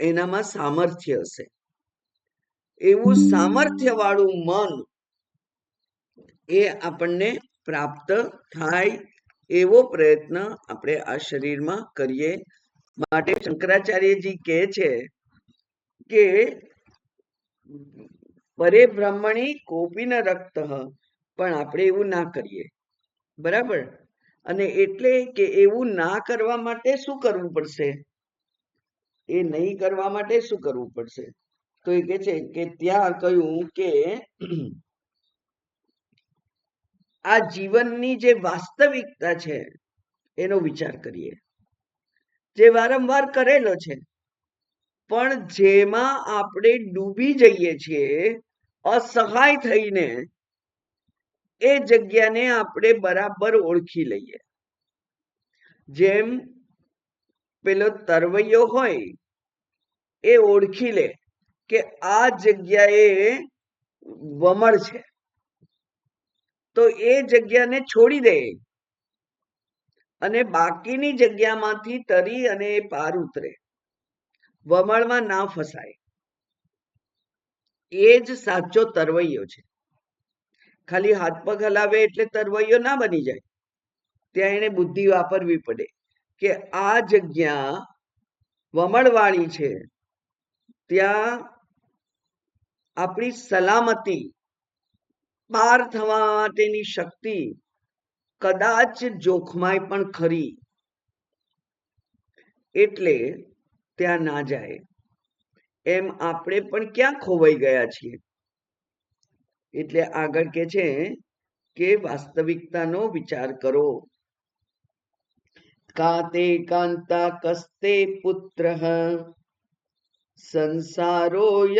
એનામાં સામર્થ્ય હશે. એવું સામર્થ્ય વાળું મન એ આપણને પ્રાપ્ત થાય એવો પ્રયત્ન આપણે આ શરીરમાં કરીએ. માટે શંકરાચાર્યજી કહે છે કે પરે બ્રહ્મણી કોપી ન રક્ત, પણ આપણે એવું ના કરીએ. બરાબર? અને એટલે કે એવું ના કરવા માટે શું કરવું પડશે? એ નહીં કરવા માટે શું કરવું પડશે? તો એ કે છે કે ત્યાં કહ્યું કે આ જીવનની જે વાસ્તવિકતા છે એનો વિચાર કરીએ, જે વારંવાર કરેલો છે, પણ જેમાં આપણે ડૂબી જઈએ છીએ અસહાય થઈને, એ જગ્યાને આપણે બરાબર ઓળખી લઈએ. જેમ પેલો તરવૈયો હોય એ ઓળખી લે કે આ જગ્યાએ વમળ છે, તો એ જગ્યાને છોડી દે અને બાકીની જગ્યામાંથી તરી અને પાર ઉતરે, વમળમાં ના ફસાય. એ જ સાચો તરવૈયો છે. ખાલી હાથ પગ હલાવે એટલે તરવૈયો ના બની જાય. ત્યાં એને બુદ્ધિ વાપરવી પડે કે આ જગ્યા વમળવાળી છે, ત્યાં આપણી સલામતી, પાર થવા માટેની શક્તિ કદાચ જોખમાય પણ ખરી, એટલે ત્યાં ના જાય. એમ આપણે પણ ક્યાં ખોવાઈ ગયા છીએ. એટલે આગળ કે છે કે વાસ્તવિકતાનો વિચાર કરો. કાતે કાંતા કસ્તે પુત્રઃ સંસારોયમતીવ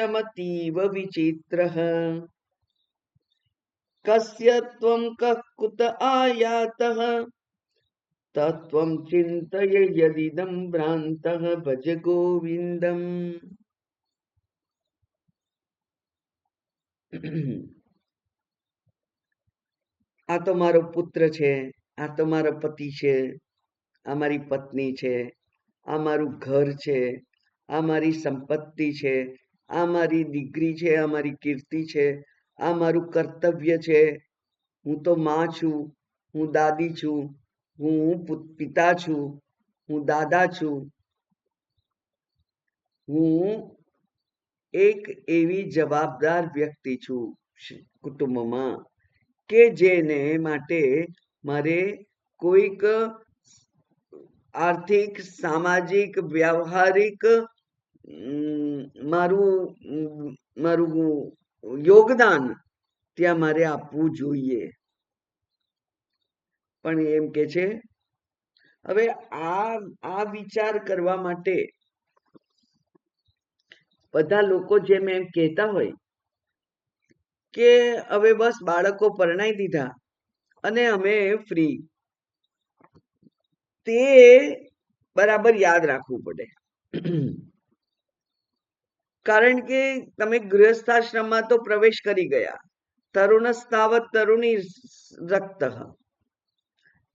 વિચિત્રઃ કસ્ય ત્વં કઃ કુત આયાતઃ તત્વં ચિંતય યદિદં ભ્રાંતઃ ભજ ગોવિંદમ. આ તો મારો પુત્ર છે, આ તો મારો પતિ છે, આ મારી પત્ની છે, આ મારું ઘર છે, આ મારી સંપત્તિ છે, આ મારી દીકરી છે, આ મારી કીર્તિ છે, આ મારું કર્તવ્ય છે. હું તો માં છું, હું દાદી છું, હું પિતા છું, હું દાદા છું. હું એક એવી જવાબદાર વ્યક્તિ છું કુટુંબમાં કે જેને માટે મારે કોઈક આર્થિક, સામાજિક, વ્યવહારિક મારું યોગદાન ત્યાં મારે આપવું જોઈએ. પણ એમ કે છે હવે આ વિચાર કરવા માટે બધા લોકો જેમ એમ કહેતા હોય કે હવે બસ બાળકો પરણાઈ દીધા અને અમે ફ્રી, તે બરાબર યાદ રાખવું પડે. કારણ કે તમે ગૃહસ્થાશ્રમમાં તો પ્રવેશ કરી ગયા. તરુણસ્તાવત તરુણી રક્ત,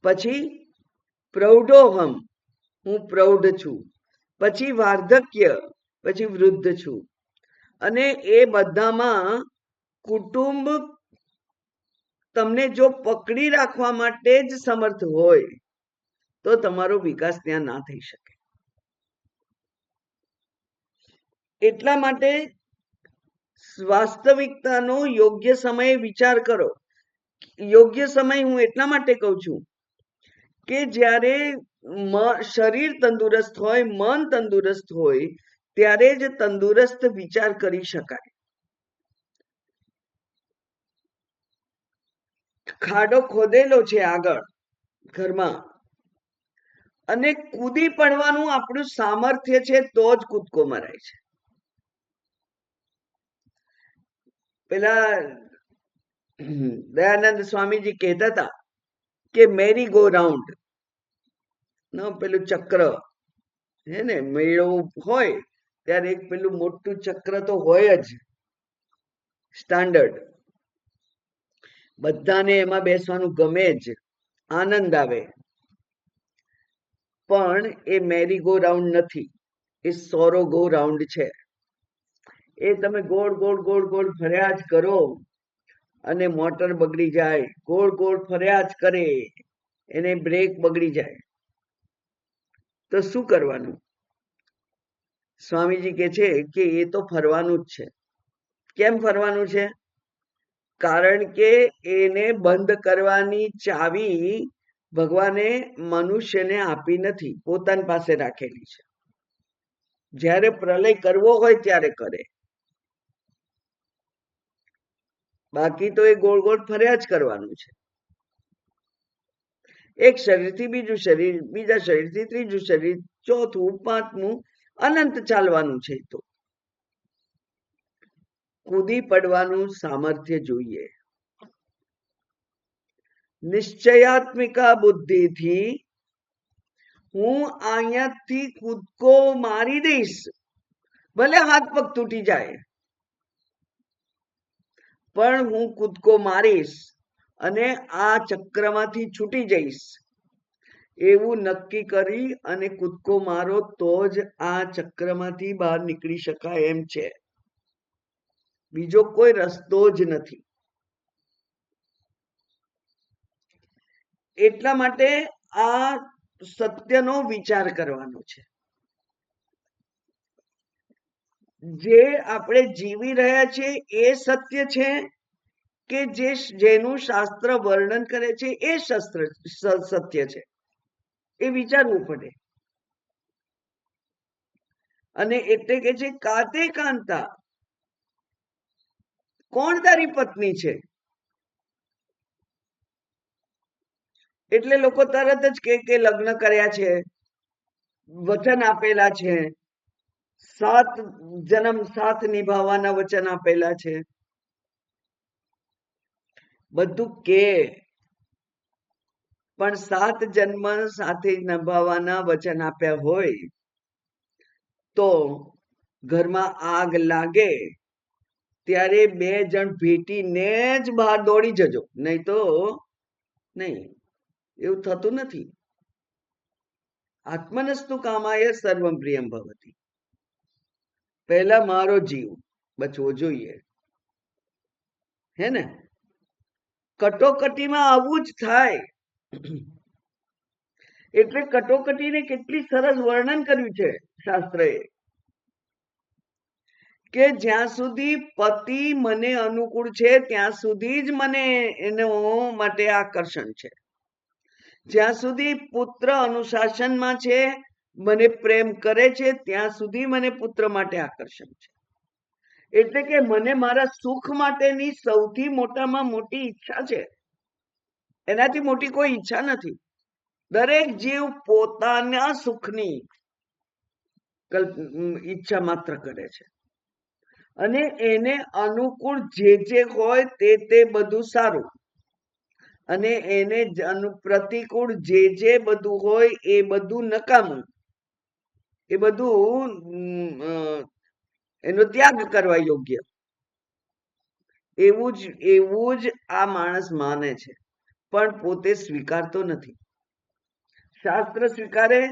પછી પ્રૌઢોહમ, હું પ્રૌઢ છું, પછી વાર્ધક્ય, પછી વૃદ્ધ છું. અને એ બધામાં કુટુંબ તમને જો પકડી રાખવા માટે જ સમર્થ હોય તો તમારો વિકાસ ત્યાં ના થઈ શકે. એટલા માટે વાસ્તવિકતાનો યોગ્ય સમયે વિચાર કરો. યોગ્ય સમય હું એટલા માટે કહું છું કે જ્યારે શરીર તંદુરસ્ત હોય, મન તંદુરસ્ત હોય, ત્યારે જ તંદુરસ્ત વિચાર કરી શકાય. ખાડો ખોદેલો છે આગળ ઘરમાં અને કૂદી પડવાનું આપણું સામર્થ્ય છે તો જ કૂદકો મરાય છે. પેલા દયાનંદ સ્વામીજી કહેતા હતા કે મેરી ગો રાઉન્ડ, પેલું ચક્ર હે ને, મેળો હોય ત્યારે એક પેલું મોટું ચક્ર તો હોય જ સ્ટાન્ડર્ડ, બધાને એમાં બેસવાનું ગમે જ, આનંદ આવે. પણ એ મેરી ગો રાઉન્ડ નથી, એ સોરો ગો રાઉન્ડ છે. એ તમે ગોળ ગોળ ગોળ ગોળ ફર્યા જ કરો અને મોટર બગડી જાય, ગોળ ગોળ ફર્યા જ કરે, એને બ્રેક બગડી જાય તો શું કરવાનું? સ્વામીજી કહે છે કે એ તો ફરવાનું જ છે. કેમ ફરવાનું છે? કારણ કે એને બંધ કરવાની ચાવી ભગવાને મનુષ્યને આપી નથી, પોતાની પાસે રાખેલી છે. જ્યારે પ્રલય કરવો હોય ત્યારે કરે, બાકી તો એ ગોળ ગોળ ફર્યા જ કરવાનું છે. એક શરીરથી બીજું શરીર, બીજા શરીરથી ત્રીજું શરીર, ચોથું, પાંચમું, અનંત ચાલવાનું છે. તો કૂદી પડવાનું સામર્થ્ય જોઈએ. નિશ્ચયાત્મિકા બુદ્ધિથી હું અહીંયાથી કૂદકો મારી દઈશ, ભલે હાથ પગ તૂટી જાય, પણ હું કૂદકો મારીશ અને આ ચક્રમાંથી છૂટી જઈશ એવું નક્કી કરી અને કૂદકો મારો તો જ આ ચક્રમાંથી બહાર નીકળી શકાય એમ છે. બીજો કોઈ રસ્તો જ નથી. એટલા માટે આ સત્યનો વિચાર કરવાનો છે. જે આપણે જીવી રહ્યા છીએ એ સત્ય છે કે જેનું શાસ્ત્ર વર્ણન કરે છે એ સત્ય છે, એ વિચારવું પડે. અને એટલે કે છે કાતે કાંતા, કોણ તારી પત્ની છે? એટલે લોકો તરત જ કે લગ્ન કર્યા છે, વચન આપેલા છે, 7 જન્મ સાથ નિભાવવાના વચન આપેલા છે, બધું કે પણ 7 જન્મ સાથે નિભાવવાના વચન આપ્યા હોય તો ઘરમાં આગ લાગે ત્યારે 2 જણ ભેટીને જ બહાર દોડી જજો, નહીં તો નહીં. એવું થતું નથી. આત્મનસ્તુ કામાય સર્વમ પ્રિયમ ભવતી. પહેલા મારો જીવ બચવો જોઈએ, હે ને? કટોકટીમાં આવું જ થાય. એટલે કટોકટીને કેટલી સરસ વર્ણન કર્યું છે શાસ્ત્રએ, કે જ્યાં સુધી પતિ મને અનુકૂળ છે ત્યાં સુધી જ મને એનો માટે આકર્ષણ છે. જ્યાં સુધી પુત્ર અનુશાસનમાં છે, મને પ્રેમ કરે છે, ત્યાં સુધી મને પુત્ર માટે આકર્ષણ છે. એટલે કે મને મારા સુખ માટેની સૌથી મોટામાં મોટી ઈચ્છા છે, એનાથી મોટી કોઈ ઈચ્છા નથી. દરેક જીવ પોતાના સુખની ઈચ્છા માત્ર કરે છે, અને એને અનુકૂળ જે હોય તે બધું સારું, અને એને પ્રતિકૂળ જે બધું હોય એ બધું નકામું, એ બધું એનો ત્યાગ કરવા યોગ્ય. એવું જ આ માણસ માને છે, પણ પોતે સ્વીકારતો નથી. શાસ્ત્ર સ્વીકારે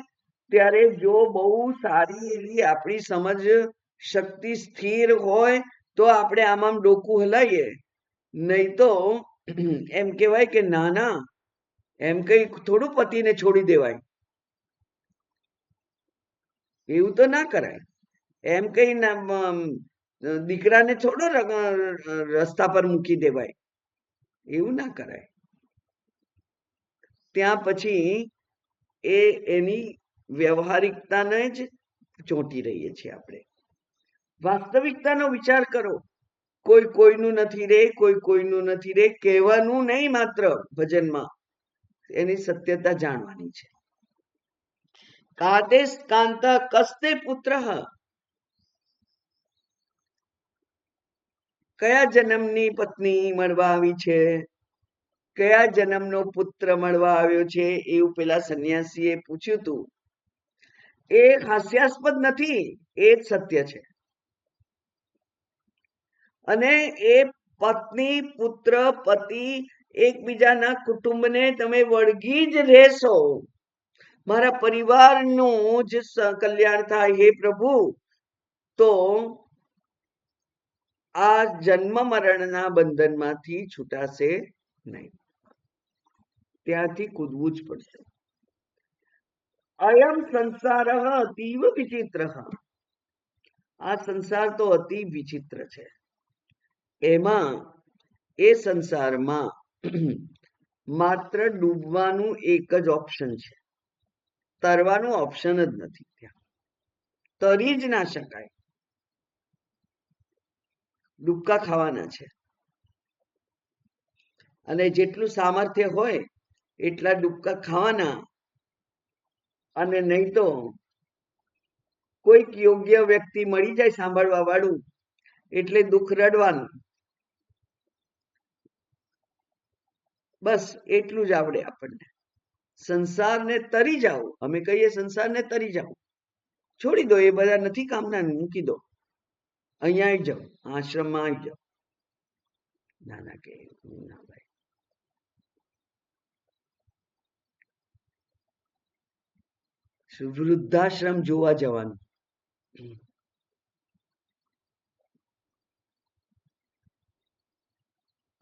ત્યારે જો બહુ સારી એવી આપણી સમજ શક્તિ સ્થિર હોય તો આપણે આમ ડોકું હલાવીએ, નહીં તો એમ કહેવાય કે ના ના, એમ કઈ થોડું પતિને છોડી દેવાય, એવું તો ના કરાય. એમ કઈ દીકરાને થોડો રસ્તા પર મૂકી દેવાય, એવું ના કરાય. ત્યાં પછી એની વ્યવહારિકતાને જ ચોંટી રહીએ છીએ આપણે. વાસ્તવિકતાનો વિચાર કરો. કોઈ કોઈનું નથી રે, કોઈ કોઈનું નથી રે કહેવાનું નહીં, માત્ર ભજનમાં એની સત્યતા જાણવાની છે. કાદેશ કાંત કસ્તે પુત્ર, કયા જન્મની પત્ની મળવા આવી છે, કયા જન્મનો પુત્ર મળવા આવ્યો છે, એવું પેલા સંન્યાસીએ પૂછ્યું હતું. એ હાસ્યાસ્પદ નથી, એ જ સત્ય છે. અને એ પત્ની પુત્ર પતિ એકબીજાના કુટુંબને તમે વળગી જ રહેશો, મારા પરિવારનું જ કલ્યાણ થાય, હે પ્રભુ, તો આ જન્મ મરણના બંધનમાંથી છૂટાશે નહીં, ત્યાંથી કૂદવું જ પડશે. અયમ સંસાર અતીવ વિચિત્ર. આ સંસાર તો અતિ વિચિત્ર છે. એમાં એ સંસારમાં માત્ર ડૂબવાનું એક જ ઓપ્શન છે, તરવાનું ઓપ્શન જ નથી. ત્યાં તરી જ ના શકાય, ડૂબકા ખાવાના છે. અને જેટલું સામર્થ્ય હોય એટલા ડૂબકા ખાવાના, અને નહીં તો કોઈક યોગ્ય વ્યક્તિ મળી જાય સાંભળવા વાળું, એટલે દુઃખ રડવાનું. બસ એટલું જ આવડે આપણને. સંસારને તરી જાઓ, અમે કહીએ સંસારને તરી જાઓ, છોડી દો, એ બધા નથી કામના, મૂકી દો, અહીંયા આવી જાઓ, આશ્રમમાં આવી જાઓ. ના ના કે ના ભાઈ, વૃદ્ધાશ્રમ જોવા જવાનું,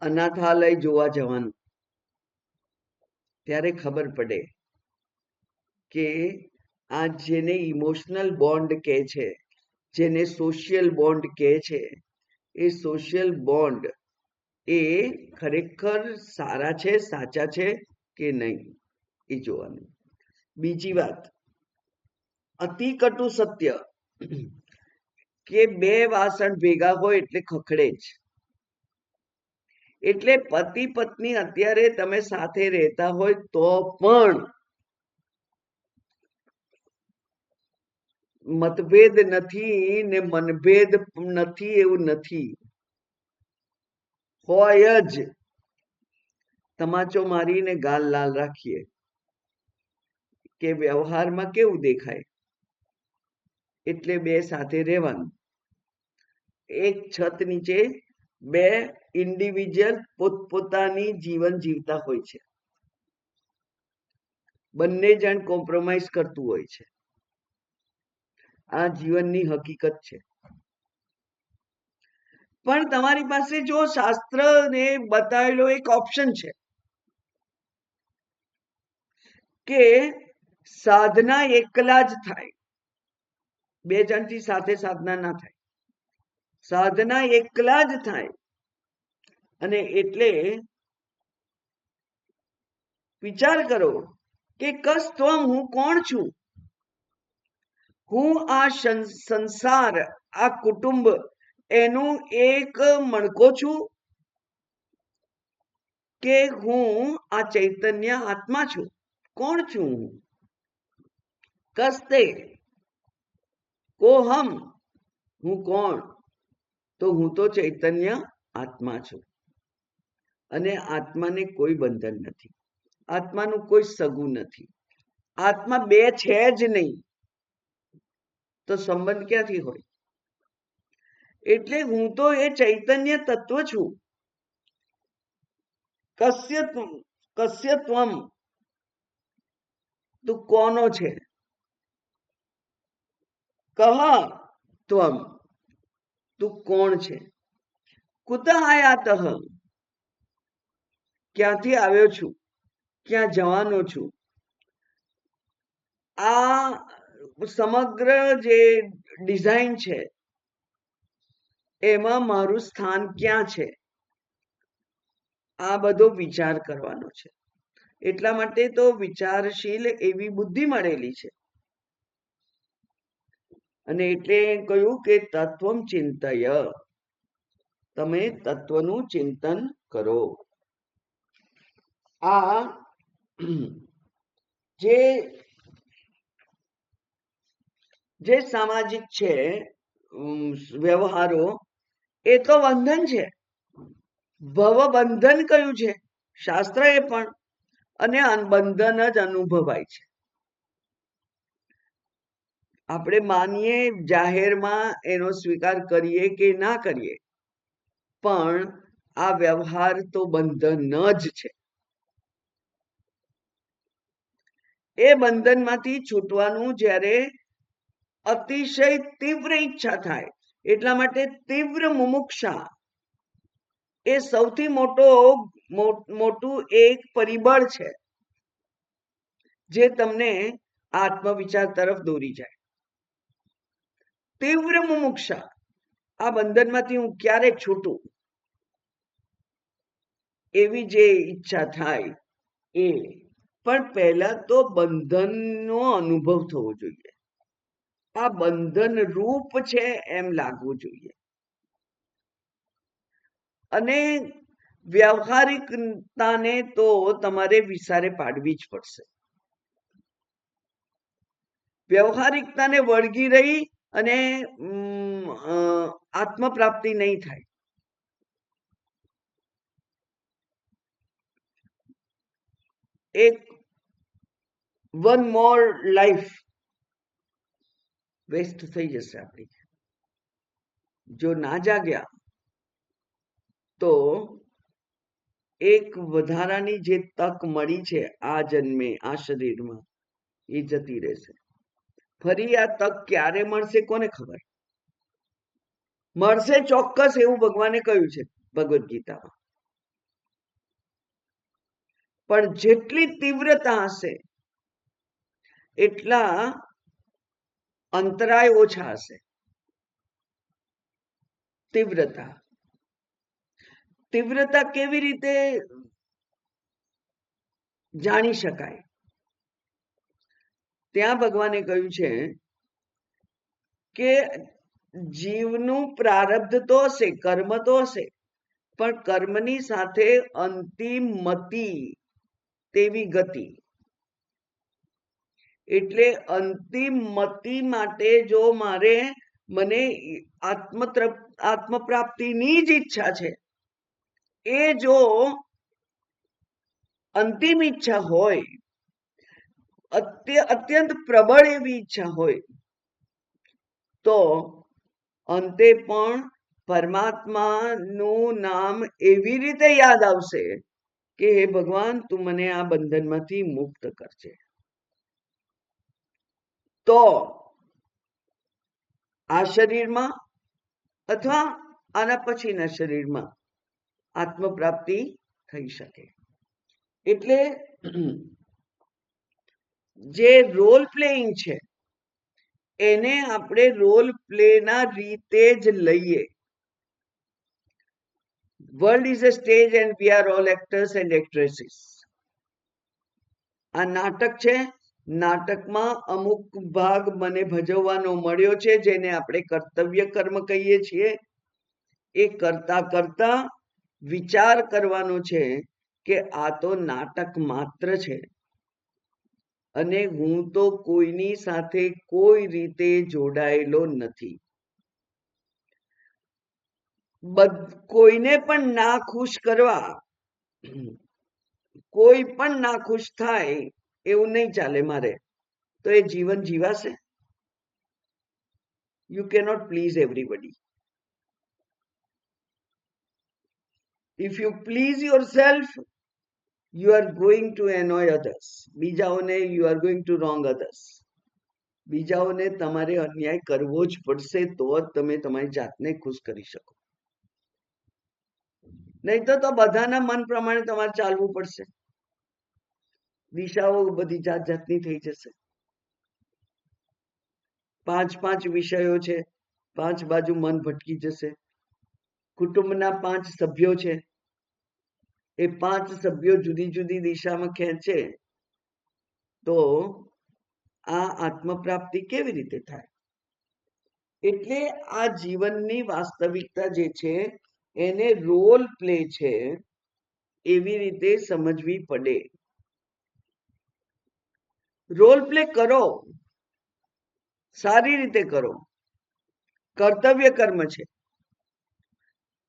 અનાથાલય જોવા જવાનું, ત્યારે ખબર પડે કે આ જેને ઇમોશનલ બોન્ડ કહે છે, જેને સોશિયલ બોન્ડ કહે છે, એ સોશિયલ બોન્ડ એ ખરેખર સારા છે, સાચા છે કે નહીં, એ જોવાનું. બીજી વાત, અતિ કટુ સત્ય, કે 2 વાસણ ભેગા હોય એટલે ખખડે જ. એટલે પતિ પત્ની અત્યારે તમે સાથે રહેતા હોય તો પણ મતભેદ નથી ને મનભેદ નથી એવું નથી, હોય જ. તમાચો મારીને ગાલ લાલ રાખીએ કે વ્યવહારમાં કેવું દેખાય, એટલે બે સાથે રહેવાનું. એક છત નીચે બે ઇન્ડિવિજ્યુઅલ પોતપોતાની જીવન જીવતા હોય છે, બંને જણ કોમ્પ્રોમાઇઝ કરતું હોય છે. આ જીવનની હકીકત છે. પણ તમારી પાસે જો શાસ્ત્ર ને બતાવેલો એક ઓપ્શન છે કે સાધના એકલા જ થાય, બે જણથી સાથે સાધના ના થાય, સાધના એકલા જ થાય. અને એટલે વિચાર કરો કે કસ ત્વમ, હું કોણ છું? હું આ સંસાર, આ કુટુંબ એનું એક મણકો છું કે હું આ ચૈતન્ય આત્મા છું? કોણ છું હું? કસ્તે કોહમ, હું કોણ? તો હું તો ચૈતન્ય આત્મા છું. અને આત્માને કોઈ બંધન નથી, આત્માનું કોઈ સગું નથી. આત્મા બે છે જ નહીં, તો સંબંધ ક્યાંથી હોય? એટલે હું તો એ ચૈતન્ય તત્વ છું. કસ્ય ત્વમ, તું કોનો છે? કહ ત્વમ, તું કોણ છે? કુતઃ આયાતઃ, ક્યાંથી આવ્યો છું? ક્યાં જવાનો છું? આ સમગ્ર જે ડિઝાઇન છે એમાં મારું સ્થાન ક્યાં છે? આ બધો વિચાર કરવાનો છે. એટલા માટે તો વિચારશીલ એવી બુદ્ધિ મળેલી છે. અને એટલે કહ્યું કે તત્વમ ચિંતય, તમે તત્વનું ચિંતન કરો. આ જે સામાજિક છે વ્યવહારો, એ તો બંધન છે. ભવબંધન કયું છે શાસ્ત્ર એ પણ, અને બંધન જ અનુભવાય છે. આપણે માનીએ જાહેરમાં એનો સ્વીકાર કરીએ કે ના કરીએ, પણ આ વ્યવહાર તો બંધન જ છે. એ બંધનમાંથી છૂટવાનું જ્યારે અતિશય તીવ્ર ઈચ્છા થાય, એટલા માટે તીવ્ર મુમુક્ષા એ સૌથી મોટું એક પરિબળ છે જે તમને આત્મવિચાર તરફ દોરી જાય. તીવ્ર મુમુક્ષા, આ બંધનમાંથી હું ક્યારે છૂટું, એવી જે ઈચ્છા થાય એ. પણ પહેલા તો બંધનનો અનુભવ થવો જોઈએ. આ બંધન રૂપ છે એમ લાગવું જોઈએ. અને વ્યવહારિકતાને તો તમારે વિસારે પાડવી જ પડશે. વ્યવહારિકતાને વળગી રહી અને આત્મપ્રાપ્તિ નહીં થાય. એક વન મોર લાઈફ વેસ્ટ થઈ જશે આપણી. જો ના જાગ્યા તો એક વધારાની જે તક મળી છે આ જન્મે, આ શરીરમાં, એ જતી રહેશે. ફરી આ તક ક્યારે મળશે કોને ખબર? મળશે ચોક્કસ એવું ભગવાને કહ્યું છે ભગવદ્ ગીતામાં. પણ જેટલી તીવ્રતા હશે એટલા અંતરાય ઓછા હશે. તીવ્રતા કેવી રીતે જાણી શકાય? ત્યાં ભગવાને કહ્યું છે કે જીવનું પ્રારબ્ધ તો હશે, કર્મ તો હશે, પણ કર્મની સાથે અંતિમ મતિ તેવી ગતિ. એટલે અંતિમ મતિ માટે જો મને આત્મપ્રાપ્તિની જ ઈચ્છા છે, એ જો અંતિમ ઈચ્છા હોય, અત્યંત પ્રબળ એવી ઈચ્છા હોય, તો અંતે પણ પરમાત્માનું નામ એવી રીતે યાદ આવશે કે હે ભગવાન, તું મને આ બંધનમાંથી મુક્ત કરજે. તો આ શરીરમાં અથવા આના પછીના શરીરમાં આત્મપ્રાપ્તિ થઈ શકે. એટલે જે રોલ પ્લેઇંગ છે એને આપણે રોલ પ્લેના રીતે જ લઈએ. World is a stage and we are all actors and actresses. આ નાટક છે. નાટકમાં અમુક ભાગ મને ભજવવાનો મળ્યો છે, જેને આપણે કર્તવ્ય કર્મ કહીએ છીએ. એ કરતા કરતા વિચાર કરવાનો છે કે આ તો નાટક માત્ર છે અને હું તો કોઈની સાથે કોઈ રીતે જોડાયેલો નથી. કોઈને પણ ના ખુશ કરવા, કોઈ પણ ના ખુશ થાય એવું નહીં ચાલે મારે. તો એ જીવન જીવાશે? You cannot please everybody. If you please yourself, you are going to annoy others. બીજાઓને you are going to wrong others. બીજાઓને તમારે અન્યાય કરવો જ પડશે, તો જ તમે તમારી જાતને ખુશ કરી શકો. નહીં તો બધાના મન પ્રમાણે તમારે ચાલવું પડશે. દિશાઓ બધી જાત જાતની થઈ જશે. 5 વિષયો છે, 5 બાજુ મન ભટકી જશે. કુટુંબના 5 સભ્યો છે, એ 5 સભ્યો જુદી જુદી દિશામાં ખેંચે તો આ આત્મપ્રાપ્તિ કેવી રીતે થાય? એટલે આ જીવનની વાસ્તવિકતા જે છે એને રોલ પ્લે છે એવી રીતે સમજવી પડે. રોલ પ્લે કરો, સારી રીતે કરો, કર્તવ્ય કર્મ છે,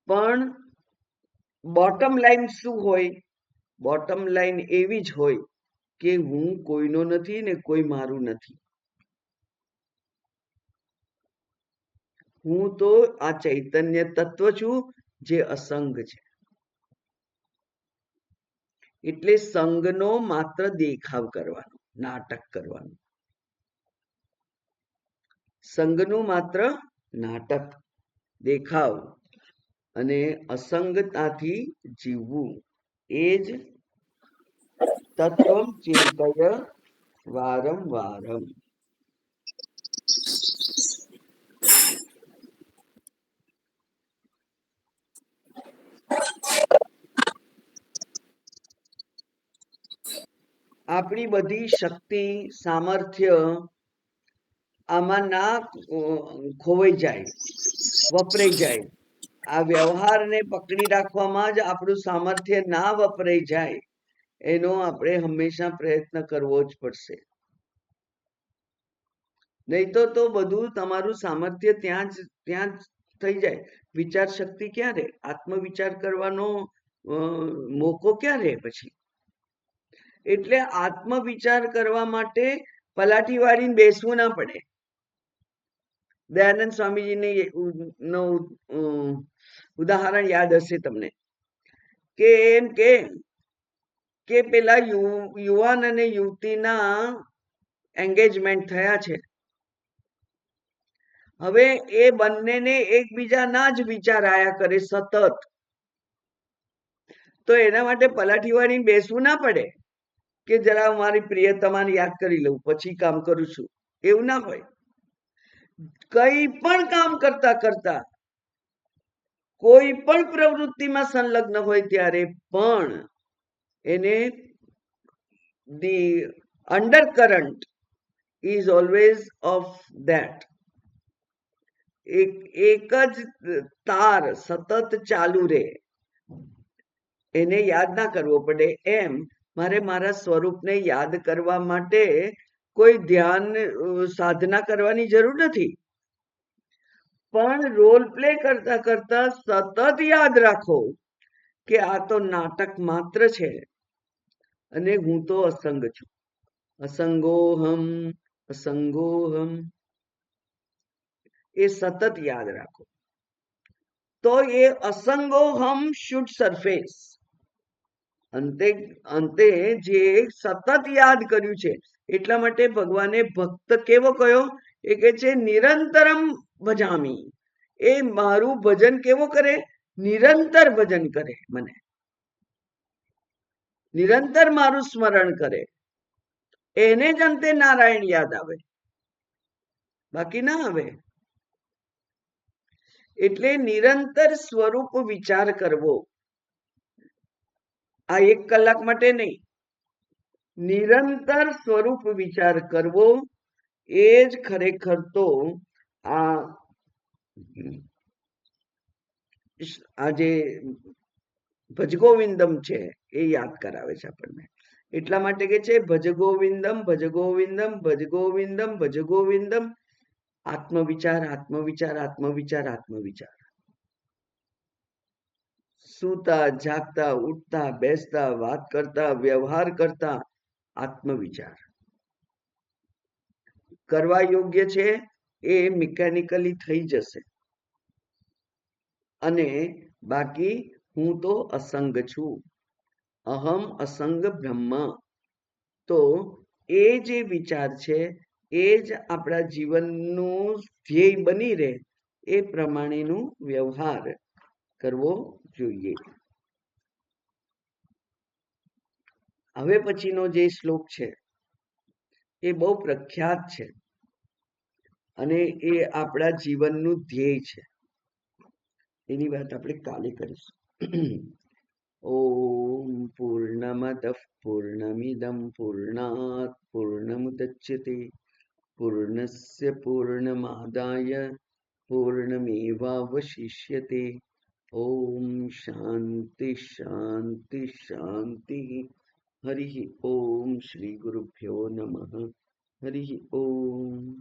પણ બોટમ લાઈન શું હોય? બોટમ લાઈન એવી જ હોય કે હું કોઈનો નથી ને કોઈ મારું નથી. હું તો આ ચૈતન્ય તત્વ છું જે અસંગ છે. એટલે સંગનો માત્ર દેખાવ કરવાનો, નાટક કરવાનું. સંગનું માત્ર નાટક, દેખાવ, અને અસંગતાથી જીવવું, એ જ તત્વમ ચિંતય વારંવારમ. આપણી બધી શક્તિ, સામર્થ્ય આમાં ના ખોવાઈ જાય, વપરાઈ જાય. આ વ્યવહારને પકડી રાખવામાં જ આપણું સામર્થ્ય ના વપરાઈ જાય, એનો આપણે હંમેશા પ્રયત્ન કરવો જ પડશે. નહીં તો બધું તમારું સામર્થ્ય ત્યાં જ થઈ જાય. વિચાર શક્તિ ક્યાં રહે? આત્મવિચાર કરવાનો મોકો ક્યાં રહે પછી? એટલે આત્મવિચાર કરવા માટે પલાઠી વાળીને બેસવું ના પડે. દયાનંદ સ્વામીજીને ઉદાહરણ યાદ હશે તમને, કે એમ કે પેલા યુવાન અને યુવતીના એંગેજમેન્ટ થયા છે. હવે એ બંનેને એકબીજાના જ વિચાર આયા કરે સતત. તો એના માટે પલાઠી વાળીને બેસવું ના પડે કે જરા મારી પ્રિયતમાને યાદ કરી લઉં પછી કામ કરું છું, એવું ના હોય. કઈ પણ કામ કરતા કરતા, કોઈ પણ પ્રવૃત્તિમાં સંલગ્ન હોય ત્યારે પણ એને the undercurrent is always of that. એક જ તાર સતત ચાલુ રહે, એને યાદ ના કરવો પડે. એમ મારે મારા સ્વરૂપને યાદ કરવા માટે કોઈ ધ્યાન સાધના કરવાની જરૂર નથી, પણ રોલ પ્લે કરતા કરતા સતત યાદ રાખો કે આ તો નાટક માત્ર છે અને હું તો અસંગ છું. અસંગોહમ, અસંગોહમ, એ સતત યાદ રાખો. તો એ અસંગોહમ શુડ સરફેસ. અંતે જે સતત યાદ કર્યું છે, એટલા માટે ભગવાને ભક્ત કેવો કયો? એ કે છે નિરંતરમ ભજામી. એ મારું ભજન કેવો કરે? નિરંતર ભજન કરે, મને નિરંતર મારું સ્મરણ કરે. એને જ અંતે નારાયણ યાદ આવે, બાકી ના આવે. એટલે નિરંતર સ્વરૂપ વિચાર કરવો. આ 1 કલાક માટે નહીં, નિરંતર સ્વરૂપ વિચાર કરવો એ જ ખરેખર તો આ જે ભજગોવિંદમ છે એ યાદ કરાવે છે આપણને. એટલા માટે કે છે ભજગોવિંદમ, ભજગોવિંદમ, ભજગોવિંદમ, ભજગોવિંદમ. આત્મવિચાર, આત્મવિચાર, આત્મવિચાર, આત્મવિચાર. સૂતા, જાગતા, ઉઠતા, બેસતા, વાત કરતા, વ્યવહાર કરતા, આત્મવિચાર કરવા યોગ્ય છે. એ મિકેનિકલી થઈ જશે. અને બાકી હું તો અસંગ છું, અહમ અસંગ બ્રહ્મ. તો એ જે વિચાર છે એ જ આપણા જીવનનું ધ્યેય બની રહે એ પ્રમાણેનું વ્યવહાર કરવો જોઈએ. હવે પછીનો જે શ્લોક છે એ બહુ પ્રખ્યાત છે અને એ આપણા જીવનનું ધ્યેય છે. એની વાત આપણે કાલે કરીશું. ઓમ પૂર્ણમદ પૂર્ણમિદમ પૂર્ણાત પૂર્ણમુદચ્યતે પૂર્ણસ્ય પૂર્ણમાદાય પૂર્ણમેવાવશિષ્યતે. ઓમ શાંતિ શાંતિ શાંતિ. હરિ ઓમ. શ્રી ગુરુભ્યો નમઃ. હરિ ઓમ.